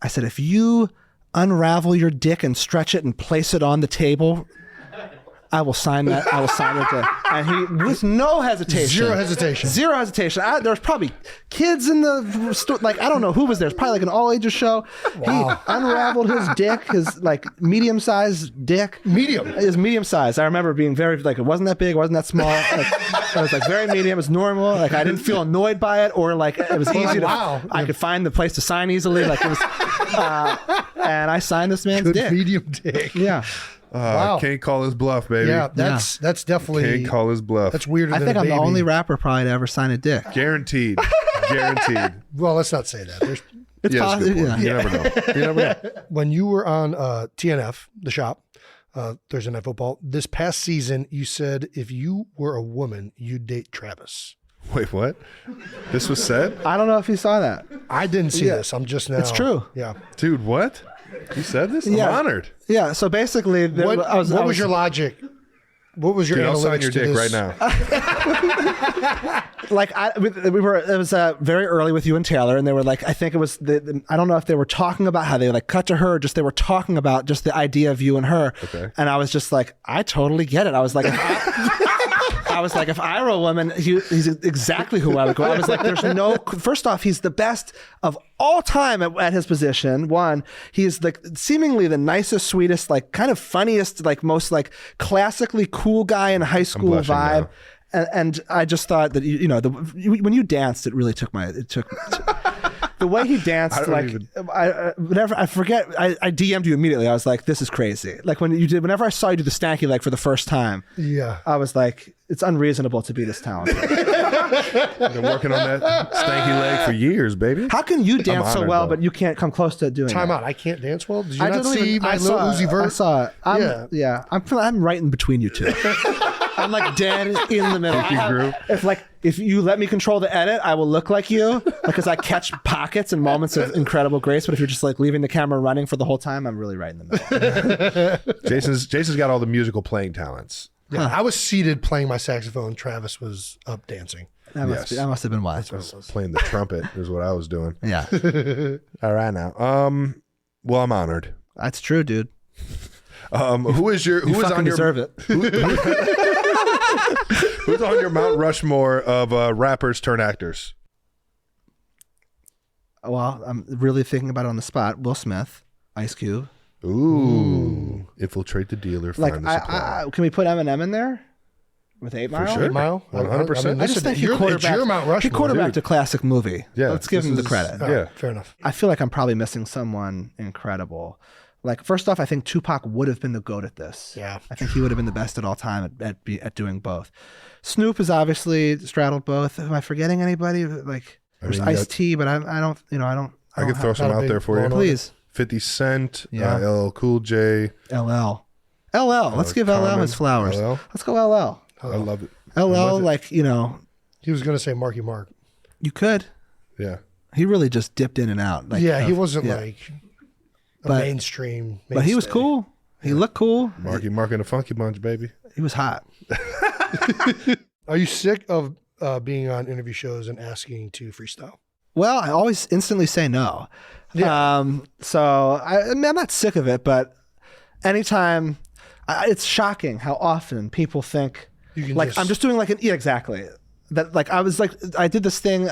Speaker 2: if you unravel your dick and stretch it and place it on the table, I will sign that. I will sign it. And he, with no hesitation.
Speaker 1: Zero hesitation.
Speaker 2: There's probably kids in the store. Like, I don't know who was there. It's probably like an all ages show. Wow. He unraveled his dick, his like medium-sized dick. His medium size. I remember being very, like, it wasn't that big, it wasn't that small. Like, it was like very medium. It was normal. Like, I didn't feel annoyed by it, or like it was easy to, I could find the place to sign easily. Like, it was, and I signed this man's dick.
Speaker 1: Medium dick.
Speaker 2: Yeah.
Speaker 1: Wow.
Speaker 3: Can't call his bluff, baby.
Speaker 1: Yeah, that's definitely.
Speaker 3: Can't call his bluff.
Speaker 1: That's weirder.
Speaker 2: I think I'm the only rapper probably to ever sign a dick.
Speaker 3: Guaranteed. Guaranteed.
Speaker 1: Well, let's not say that.
Speaker 2: It's possible.
Speaker 3: Yeah. You never know. You never know.
Speaker 1: When you were on TNF, the shop, Thursday Night Football, this past season, you said if you were a woman, you'd date Travis.
Speaker 3: Wait, what? This was said?
Speaker 2: I don't know if you saw that.
Speaker 1: I didn't see this. I'm just now.
Speaker 2: It's true.
Speaker 1: Yeah.
Speaker 3: Dude, what? You said this? I'm honored.
Speaker 2: Yeah. So basically,
Speaker 1: what was your logic? What was your
Speaker 3: Dude, I'll sign
Speaker 1: analytics
Speaker 3: your
Speaker 1: to
Speaker 3: dick
Speaker 1: this?
Speaker 3: right now.
Speaker 2: Like it was very early with you and Taylor, and they were like, I think it was I don't know if they were talking about how they like cut to her, or just they were talking about just the idea of you and her.
Speaker 3: Okay.
Speaker 2: And I was just like, I totally get it. I was like, if I were a woman, he's exactly who I would go. I was like, first off, he's the best of all time at his position. One, he's like seemingly the nicest, sweetest, like kind of funniest, like most like classically cool guy in a high school vibe. And I just thought that, when you danced, it really took the way he danced, I DM'd you immediately. I was like, this is crazy. Like whenever I saw you do the stanky leg for the first time,
Speaker 1: yeah,
Speaker 2: I was like, it's unreasonable to be this talented.
Speaker 3: I've been working on that stanky leg for years, baby.
Speaker 2: How can you dance so well, but you can't come close to doing
Speaker 1: Time
Speaker 2: that?
Speaker 1: out. I can't dance well. Did you not see my little Uzi Vert?
Speaker 2: I saw it. I'm right in between you two. I'm like dead in the middle. If you let me control the edit, I will look like you because I catch pockets and moments of incredible grace. But if you're just like leaving the camera running for the whole time, I'm really right in the middle.
Speaker 3: Jason's got all the musical playing talents.
Speaker 1: Yeah, I was seated playing my saxophone. Travis was up dancing.
Speaker 2: That must have been why.
Speaker 3: Playing the trumpet is what I was doing.
Speaker 2: Yeah.
Speaker 3: All right now. Well, I'm honored.
Speaker 2: That's true, dude.
Speaker 3: Who is on your
Speaker 2: deserve it?
Speaker 3: Who's on your Mount Rushmore of rappers turn actors?
Speaker 2: Well, I'm really thinking about it on the spot. Will Smith, Ice Cube.
Speaker 3: Ooh. Infiltrate the dealer.
Speaker 2: Like,
Speaker 3: Find the supply.
Speaker 2: can we put Eminem in there with 8 Mile?
Speaker 3: For sure.
Speaker 1: 8 Mile,
Speaker 3: 100%.
Speaker 2: I just think he quarterbacked a classic movie.
Speaker 3: Yeah,
Speaker 2: let's give him the credit.
Speaker 3: Yeah,
Speaker 1: fair enough.
Speaker 2: I feel like I'm probably missing someone incredible. Like, first off, I think Tupac would have been the GOAT at this.
Speaker 1: Yeah.
Speaker 2: I think he would have been the best at all time at doing both. Snoop has obviously straddled both. Am I forgetting anybody? Like, there's Ice-T, but I don't.
Speaker 3: I could throw some out there for you.
Speaker 2: Please.
Speaker 3: 50 Cent, LL Cool J.
Speaker 2: LL. Let's give LL his flowers.
Speaker 3: LL.
Speaker 2: Let's go LL.
Speaker 3: I love it.
Speaker 2: LL, like,
Speaker 1: He was going to say Marky Mark.
Speaker 2: you could.
Speaker 3: Yeah.
Speaker 2: He really just dipped in and out. Like,
Speaker 1: He wasn't like a
Speaker 2: But-
Speaker 1: mainstream.
Speaker 2: But he was
Speaker 1: mainstay.
Speaker 2: cool. He looked cool.
Speaker 3: Marky Mark and the Funky Bunch, baby.
Speaker 2: He was hot.
Speaker 1: Are you sick of being on interview shows and asking to freestyle?
Speaker 2: Well, I always instantly say no.
Speaker 1: Yeah.
Speaker 2: So I'm not sick of it, but anytime, it's shocking how often people think
Speaker 1: You can
Speaker 2: like I'm just doing like exactly that. Like I did this thing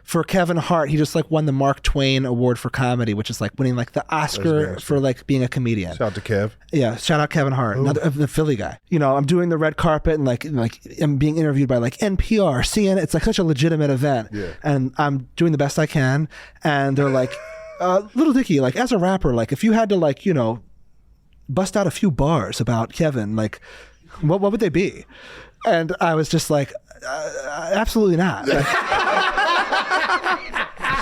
Speaker 2: for Kevin Hart. He just like won the Mark Twain Award for comedy, which is like winning like the Oscar for like being a comedian.
Speaker 3: Shout out to Kev.
Speaker 2: Yeah, shout out Kevin Hart, the Philly guy. I'm doing the red carpet and like I'm being interviewed by like NPR, CNN. It's like such a legitimate event, and I'm doing the best I can. And they're like, Lil Dicky, like as a rapper, like if you had to like bust out a few bars about Kevin, like what would they be? And I was just like, absolutely not. Like,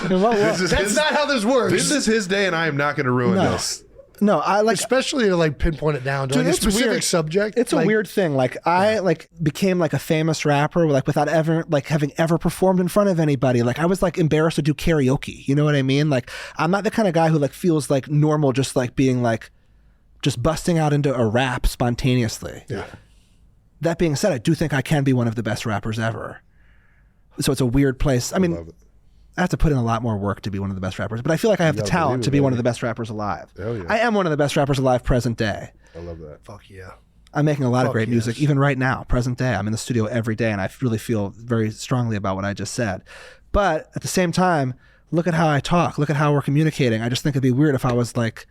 Speaker 1: That's not how this works.
Speaker 3: This is his day, and I am not going to ruin this.
Speaker 2: No, I like,
Speaker 1: especially to like pinpoint it down to like a
Speaker 2: it's
Speaker 1: specific
Speaker 2: weird.
Speaker 1: subject.
Speaker 2: It's a weird thing. Like I like became like a famous rapper, like without ever like having ever performed in front of anybody. Like I was like embarrassed to do karaoke. You know what I mean? Like I'm not the kind of guy who like feels like normal, just like being like just busting out into a rap spontaneously.
Speaker 3: Yeah.
Speaker 2: That being said, I do think I can be one of the best rappers ever. So it's a weird place. I mean, I have to put in a lot more work to be one of the best rappers, but I feel like I have the talent to be one of the best rappers alive.
Speaker 3: Hell yeah.
Speaker 2: I am one of the best rappers alive present day.
Speaker 3: I love that.
Speaker 1: Fuck yeah.
Speaker 2: I'm making a lot of great music, even right now, present day. I'm in the studio every day, and I really feel very strongly about what I just said. But at the same time, look at how I talk. Look at how we're communicating. I just think it'd be weird if I was like,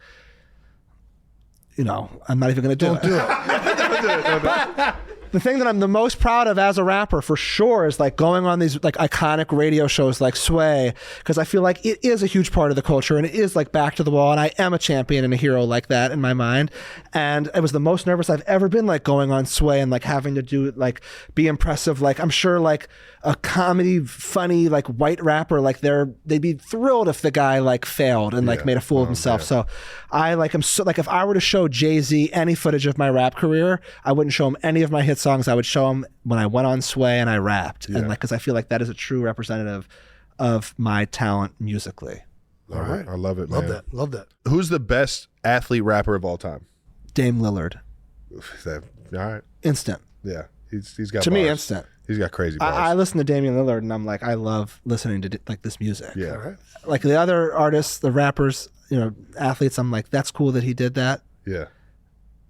Speaker 2: I'm not even going to do it.
Speaker 1: Don't do it.
Speaker 2: The thing that I'm the most proud of as a rapper for sure is like going on these like iconic radio shows like Sway, because I feel like it is a huge part of the culture and it is like back to the wall, and I am a champion and a hero like that in my mind. And it was the most nervous I've ever been, like going on Sway and like having to do like be impressive. Like I'm sure like a comedy funny like white rapper, like they'd be thrilled if the guy like failed and like made a fool of himself.
Speaker 3: Man.
Speaker 2: So I like, I'm so like, if I were to show Jay-Z any footage of my rap career, I wouldn't show him any of my hit songs. I would show him when I went on Sway and I rapped. And like, cause I feel like that is a true representative of my talent musically.
Speaker 3: All right. I love it, man.
Speaker 1: Love that.
Speaker 3: Who's the best athlete rapper of all time?
Speaker 2: Dame Lillard.
Speaker 3: That All right.
Speaker 2: Instant.
Speaker 3: Yeah. He's got
Speaker 2: To me,
Speaker 3: bars.
Speaker 2: instant.
Speaker 3: He's got crazy bars.
Speaker 2: I listen to Damian Lillard and I'm like, I love listening to like this music.
Speaker 3: Yeah.
Speaker 1: Right.
Speaker 2: Like the other artists, the rappers, athletes, I'm like, that's cool that he did that.
Speaker 3: Yeah.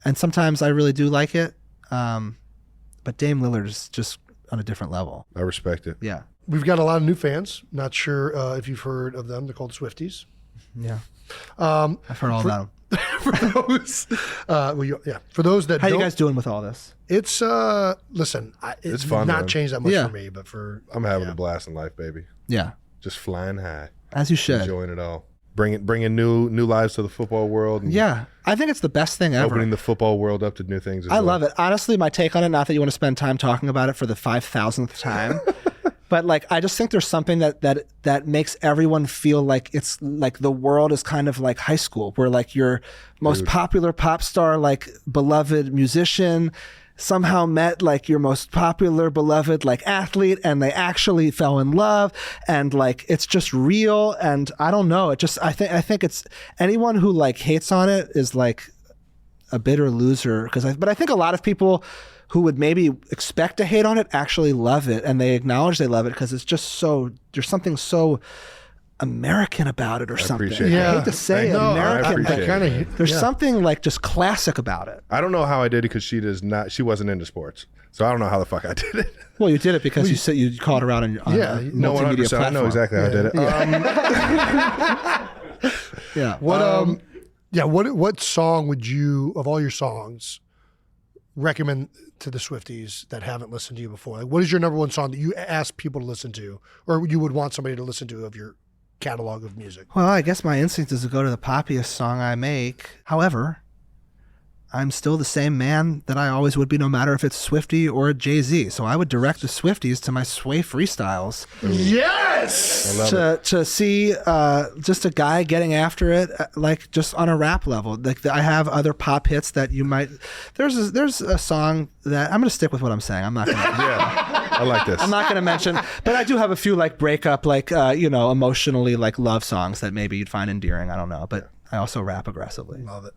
Speaker 2: And sometimes I really do like it. But Dame Lillard is just on a different level.
Speaker 3: I respect it.
Speaker 2: Yeah.
Speaker 1: We've got a lot of new fans. Not sure if you've heard of them. They're called Swifties.
Speaker 2: Yeah. I've heard all about them.
Speaker 1: For those, for those that
Speaker 2: How
Speaker 1: don't,
Speaker 2: you guys doing with all this?
Speaker 1: it's listen, it's
Speaker 3: fun,
Speaker 1: not
Speaker 3: man.
Speaker 1: changed that much
Speaker 2: Yeah.
Speaker 1: for me, but for
Speaker 3: I'm having a blast in life, baby.
Speaker 2: Yeah.
Speaker 3: Just flying high,
Speaker 2: As you should.
Speaker 3: enjoying it all, bringing new lives to the football world. And
Speaker 2: Yeah. I think it's the best thing ever.
Speaker 3: opening the football world up to new things.
Speaker 2: I love it. Honestly, my take on it, not that you want to spend time talking about it for the 5,000th time, but like I just think there's something that makes everyone feel like it's like the world is kind of like high school, where like your most popular pop star, like beloved musician, somehow met like your most popular beloved like athlete, and they actually fell in love, and like it's just real. And I don't know, I think it's anyone who like hates on it is like a bitter loser, but I think a lot of people who would maybe expect to hate on it actually love it, and they acknowledge they love it because it's just so, there's something so American about it or something.
Speaker 3: appreciate that.
Speaker 2: I hate to say
Speaker 3: Thank you.
Speaker 2: American,
Speaker 3: I
Speaker 2: but
Speaker 3: appreciate
Speaker 1: kind
Speaker 3: it.
Speaker 1: of
Speaker 2: there's something like just classic about it.
Speaker 3: I don't know how I did it because she wasn't into sports, so I don't know how the fuck I did it.
Speaker 2: Well, you did it because you said you called around on
Speaker 1: Yeah,
Speaker 2: a
Speaker 3: No,
Speaker 2: multimedia
Speaker 3: 100%. I know
Speaker 2: platform.
Speaker 3: exactly how I did it.
Speaker 2: Yeah.
Speaker 1: what song would you, of all your songs, recommend to the Swifties that haven't listened to you before? Like, what is your number one song that you ask people to listen to, or you would want somebody to listen to of your catalog of music?
Speaker 2: Well, I guess my instinct is to go to the poppiest song I make. However, I'm still the same man that I always would be, no matter if it's Swiftie or Jay-Z. So I would direct the Swifties to my Sway freestyles.
Speaker 1: Yes!
Speaker 3: I love it.
Speaker 2: To see just a guy getting after it, like just on a rap level. Like I have other pop hits that you might. There's a song that I'm going to stick with what I'm saying. I'm not going to.
Speaker 3: Yeah, I like this.
Speaker 2: I'm not going to mention, but I do have a few like breakup, like emotionally like love songs that maybe you'd find endearing. I don't know, but I also rap aggressively.
Speaker 1: Love it.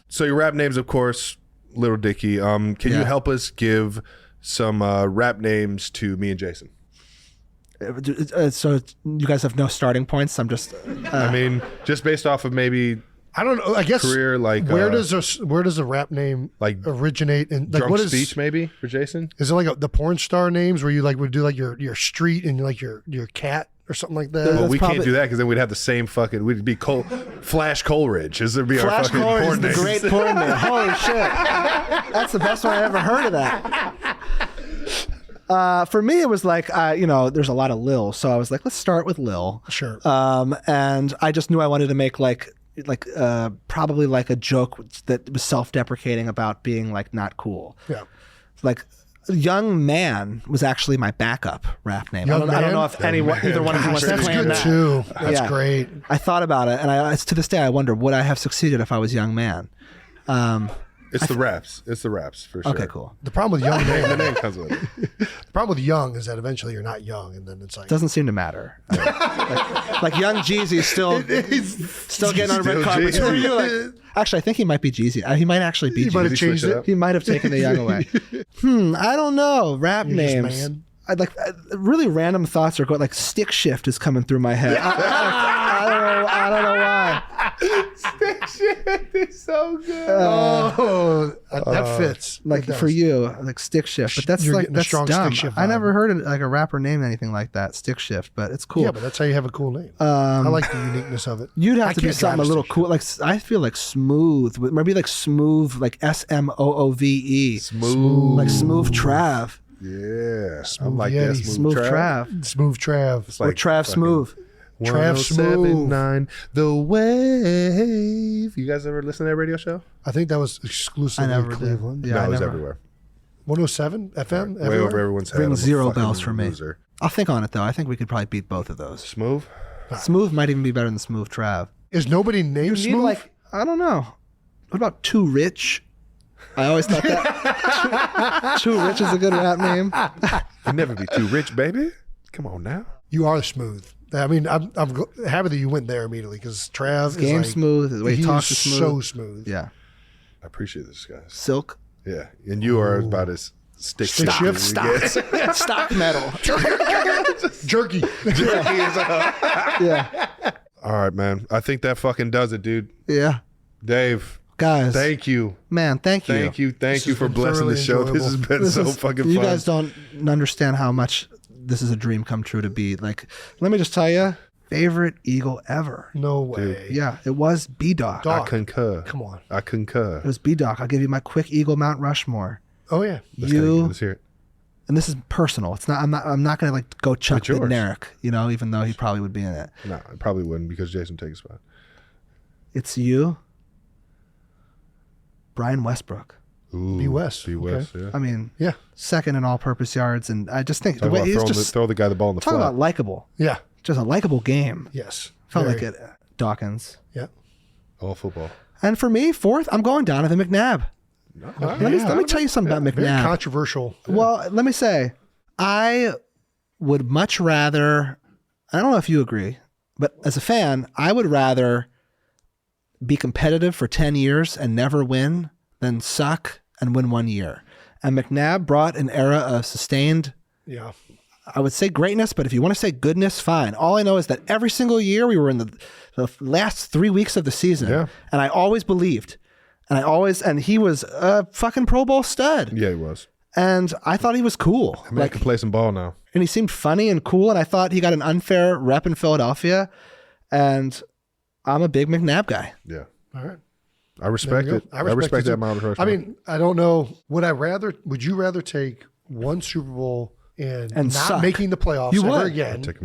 Speaker 3: So your rap names, of course, Lil Dicky. Can you help us give some rap names to me and Jason?
Speaker 2: So you guys have no starting points. I'm just.
Speaker 3: I mean, just based off of maybe
Speaker 1: I don't know. I guess
Speaker 3: career, like
Speaker 1: where does a rap name
Speaker 3: like
Speaker 1: originate? And like
Speaker 3: drunk
Speaker 1: what is
Speaker 3: speech maybe for Jason?
Speaker 1: Is it like the porn star names where you like would do like your street and like your cat or something like that?
Speaker 3: Well, we
Speaker 2: probably-
Speaker 3: can't do that because then we'd have the same fucking. We'd be Flash Coleridge. This would be our
Speaker 2: Flash
Speaker 3: fucking
Speaker 2: Coleridge is
Speaker 3: porn
Speaker 2: the
Speaker 3: names.
Speaker 2: great porn name. Holy shit. That's the best one I ever heard of that. For me, it was like, there's a lot of Lil. So I was like, let's start with Lil.
Speaker 1: Sure.
Speaker 2: And I just knew I wanted to make probably like a joke that was self-deprecating about being like not cool.
Speaker 1: Yeah.
Speaker 2: Like Young Man was actually my backup rap name. I don't know if either one of you wants to
Speaker 1: That's
Speaker 2: claim
Speaker 1: good
Speaker 2: that.
Speaker 1: too. That's
Speaker 2: Yeah.
Speaker 1: great.
Speaker 2: I thought about it, and to this day, I wonder, would I have succeeded if I was Young Man?
Speaker 3: It's the raps. It's the raps for sure.
Speaker 2: Okay, cool.
Speaker 1: The problem with young
Speaker 3: The
Speaker 1: man,
Speaker 3: name comes with it.
Speaker 1: the problem with young is that eventually you're not young, and then it's like
Speaker 2: Doesn't seem to matter. like Young Jeezy still getting on red
Speaker 3: Still
Speaker 2: carpets.
Speaker 3: Jeezy.
Speaker 2: Who are you? Like, actually, I think he might be Jeezy. He might actually be
Speaker 1: You might have
Speaker 2: Jeezy.
Speaker 1: changed
Speaker 3: switch it
Speaker 1: it.
Speaker 3: up?
Speaker 2: He might have taken the Young away. I don't know. Rap
Speaker 1: You're just
Speaker 2: names.
Speaker 1: man.
Speaker 2: I'd like really random thoughts are going like Stick Shift is coming through my head. I don't know why.
Speaker 3: Stick Shift is so good.
Speaker 1: That fits.
Speaker 2: Like
Speaker 1: It does.
Speaker 2: for you, like Stick Shift, but that's
Speaker 1: You're
Speaker 2: like
Speaker 1: getting a
Speaker 2: that's
Speaker 1: strong
Speaker 2: dumb.
Speaker 1: Stick Shift
Speaker 2: I
Speaker 1: vibe.
Speaker 2: never heard like a rapper name anything like that. Stick Shift, but it's cool.
Speaker 1: Yeah, but that's how you have a cool name. I like the uniqueness of it.
Speaker 2: You'd have
Speaker 1: I
Speaker 2: to be
Speaker 1: can't
Speaker 2: something a
Speaker 1: drive
Speaker 2: little
Speaker 1: Stick
Speaker 2: cool. Like I feel like Smooth, maybe like Smooth, like SMOOVE,
Speaker 3: Smooth.
Speaker 2: like Smooth Trav,
Speaker 3: Yeah.
Speaker 1: Smooth
Speaker 3: I'm like
Speaker 1: Yeti.
Speaker 3: that.
Speaker 2: Smooth Trav,
Speaker 1: Shift. Smooth Trav.
Speaker 3: It's
Speaker 2: or Trav
Speaker 3: fucking
Speaker 2: Smooth.
Speaker 1: Trav Smooth.
Speaker 3: 1079 The Wave. You guys ever listen to that radio show?
Speaker 1: I think that was exclusively
Speaker 2: I never did.
Speaker 1: Cleveland.
Speaker 2: Yeah,
Speaker 3: no,
Speaker 2: I
Speaker 3: it was
Speaker 2: never-
Speaker 3: everywhere.
Speaker 1: 107 FM.
Speaker 3: Way
Speaker 1: everywhere?
Speaker 3: over everyone's head.
Speaker 2: Rings
Speaker 3: I'm a
Speaker 2: zero
Speaker 3: fucking
Speaker 2: bells for me.
Speaker 3: loser.
Speaker 2: I'll think on it though. I think we could probably beat both of those.
Speaker 3: Smooth?
Speaker 2: Smooth might even be better than Smooth Trav.
Speaker 1: Is nobody named
Speaker 2: You need,
Speaker 1: Smooth?
Speaker 2: like, I don't know. What about Too Rich? I always thought that Too Rich is a good rap name.
Speaker 3: You'll never be too rich, baby. Come on now.
Speaker 1: You are smooth. I mean, I'm happy that you went there immediately because Trav is
Speaker 2: Game
Speaker 1: like,
Speaker 2: smooth. The way he talks is
Speaker 1: so
Speaker 2: smooth.
Speaker 1: smooth.
Speaker 2: Yeah.
Speaker 3: I appreciate this, guys.
Speaker 2: Silk.
Speaker 3: Yeah, and you are about as stick shift as we get.
Speaker 2: Stock metal.
Speaker 1: Jerky.
Speaker 2: Yeah.
Speaker 3: All right, man. I think that fucking does it, dude.
Speaker 2: Yeah.
Speaker 3: Dave,
Speaker 2: Guys.
Speaker 3: thank you.
Speaker 2: Man, thank you.
Speaker 3: Thank you for blessing the show. This has been fucking fun.
Speaker 2: You guys don't understand how much this is a dream come true to be. Like, let me just tell you, favorite Eagle ever.
Speaker 1: No way.
Speaker 2: Yeah, it was B-Doc.
Speaker 3: I concur.
Speaker 1: Come on.
Speaker 3: I concur.
Speaker 2: It was B-Doc. I'll give you my quick Eagle Mount Rushmore.
Speaker 1: Oh yeah.
Speaker 3: Let's hear it.
Speaker 2: And this is personal. It's not. I'm not gonna like go Chuck
Speaker 3: It's yours.
Speaker 2: Bednarik, you know, even though he probably would be in it.
Speaker 3: No, I probably wouldn't because Jason takes a spot.
Speaker 2: It's you, Brian Westbrook.
Speaker 3: Ooh,
Speaker 1: B. West.
Speaker 3: B. West, yeah.
Speaker 2: I mean,
Speaker 1: Yeah.
Speaker 2: second in all-purpose yards, and I just think
Speaker 3: Talk
Speaker 2: the way
Speaker 3: about
Speaker 2: he's just
Speaker 3: throw the guy the ball in the
Speaker 2: talking
Speaker 3: flat.
Speaker 2: about likable.
Speaker 1: Yeah.
Speaker 2: Just a likable game.
Speaker 1: Yes.
Speaker 2: Felt
Speaker 1: Very.
Speaker 2: like it. Dawkins.
Speaker 1: Yeah.
Speaker 3: All football.
Speaker 2: And for me, fourth, I'm going Donovan McNabb. Let me tell you something about
Speaker 1: Very
Speaker 2: McNabb.
Speaker 1: controversial.
Speaker 2: Well, let me say, I would much rather, I don't know if you agree, but as a fan, I would rather be competitive for 10 years and never win than suck and win 1 year. And McNabb brought an era of sustained,
Speaker 1: Yeah.
Speaker 2: I would say greatness, but if you want to say goodness, fine. All I know is that every single year we were in the last 3 weeks of the season.
Speaker 3: Yeah.
Speaker 2: And I always believed. And he was a fucking Pro Bowl stud.
Speaker 3: Yeah, he was.
Speaker 2: And I thought he was cool.
Speaker 3: I mean, I can play some ball now.
Speaker 2: And he seemed funny and cool. And I thought he got an unfair rep in Philadelphia. And I'm a big McNabb guy.
Speaker 3: Yeah.
Speaker 1: All right.
Speaker 3: I respect it. I respect
Speaker 1: it
Speaker 3: that
Speaker 1: too.
Speaker 3: Mount Rushmore.
Speaker 1: I mean, I don't know. Would you rather take one Super Bowl and not
Speaker 2: suck?
Speaker 1: making the playoffs
Speaker 2: You
Speaker 1: ever
Speaker 2: would.
Speaker 1: again
Speaker 3: give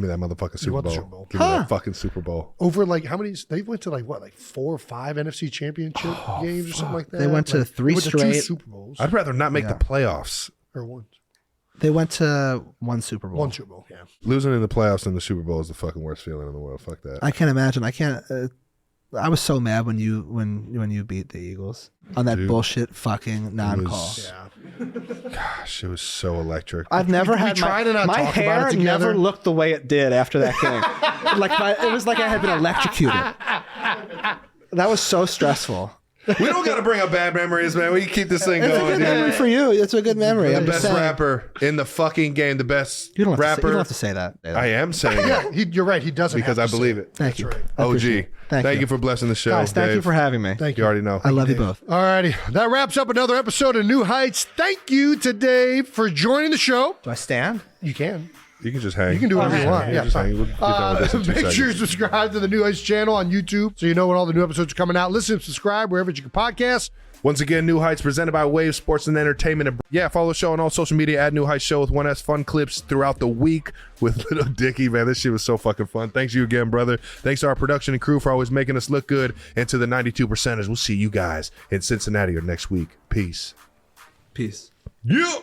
Speaker 3: me that motherfucking Super
Speaker 1: want the
Speaker 3: Bowl.
Speaker 1: Super Bowl.
Speaker 3: Give me that fucking Super Bowl.
Speaker 1: over like how many? They went to like 4 or 5 NFC Championship games or something like that.
Speaker 2: They went to
Speaker 1: Like,
Speaker 2: 3
Speaker 1: they went to 2
Speaker 2: straight.
Speaker 1: Super Bowls
Speaker 3: I'd rather not make the playoffs.
Speaker 1: or one
Speaker 2: They went to one Super Bowl.
Speaker 1: Super Bowl. Yeah.
Speaker 3: Losing in the playoffs in the Super Bowl is the fucking worst feeling in the world. Fuck that.
Speaker 2: I can't imagine. I can't. I was so mad when you beat the Eagles on that bullshit fucking non-call.
Speaker 1: Yeah.
Speaker 3: Gosh, it was so electric.
Speaker 2: I've never had
Speaker 1: try to not
Speaker 2: my
Speaker 1: talk about
Speaker 2: hair
Speaker 1: it together.
Speaker 2: never looked the way it did after that game. It was like I had been electrocuted. That was so stressful.
Speaker 3: We don't got to bring up bad memories, man. We can keep this thing
Speaker 2: It's a
Speaker 3: going,
Speaker 2: good memory
Speaker 3: dude.
Speaker 2: for you. It's a good memory. I'm
Speaker 3: The
Speaker 2: just
Speaker 3: best
Speaker 2: saying.
Speaker 3: rapper in the fucking game. The best
Speaker 2: You don't
Speaker 3: rapper.
Speaker 2: have to say that.
Speaker 3: I am saying it
Speaker 1: Yeah, you're right. He doesn't
Speaker 3: because
Speaker 1: have
Speaker 3: I
Speaker 1: to
Speaker 3: believe
Speaker 1: say
Speaker 3: it.
Speaker 2: Thank you.
Speaker 1: That's right.
Speaker 2: I appreciate
Speaker 3: OG.
Speaker 2: it.
Speaker 3: Thank you for blessing the show,
Speaker 2: Guys, thank you
Speaker 3: Dave.
Speaker 2: for having me.
Speaker 1: Thank
Speaker 3: You already know.
Speaker 2: I love you both.
Speaker 1: All righty. That wraps up another episode of New Heights. Thank you to Dave for joining the show.
Speaker 2: Do I stand?
Speaker 1: You can.
Speaker 3: You can just hang.
Speaker 1: You can do whatever you want. Yeah,
Speaker 3: just hang. We'll get done with this in 2
Speaker 1: make
Speaker 3: seconds.
Speaker 1: sure you subscribe to the New Heights channel on YouTube so you know when all the new episodes are coming out. Listen, subscribe wherever you can podcast.
Speaker 3: Once again, New Heights presented by Wave Sports and Entertainment. Yeah, follow the show on all social media at New Heights Show with 1S. Fun clips throughout the week with Lil Dicky, man. This shit was so fucking fun. Thanks you again, brother. Thanks to our production and crew for always making us look good. And to the 92%ers, we'll see you guys in Cincinnati or next week. Peace.
Speaker 2: Peace.
Speaker 3: Yeah.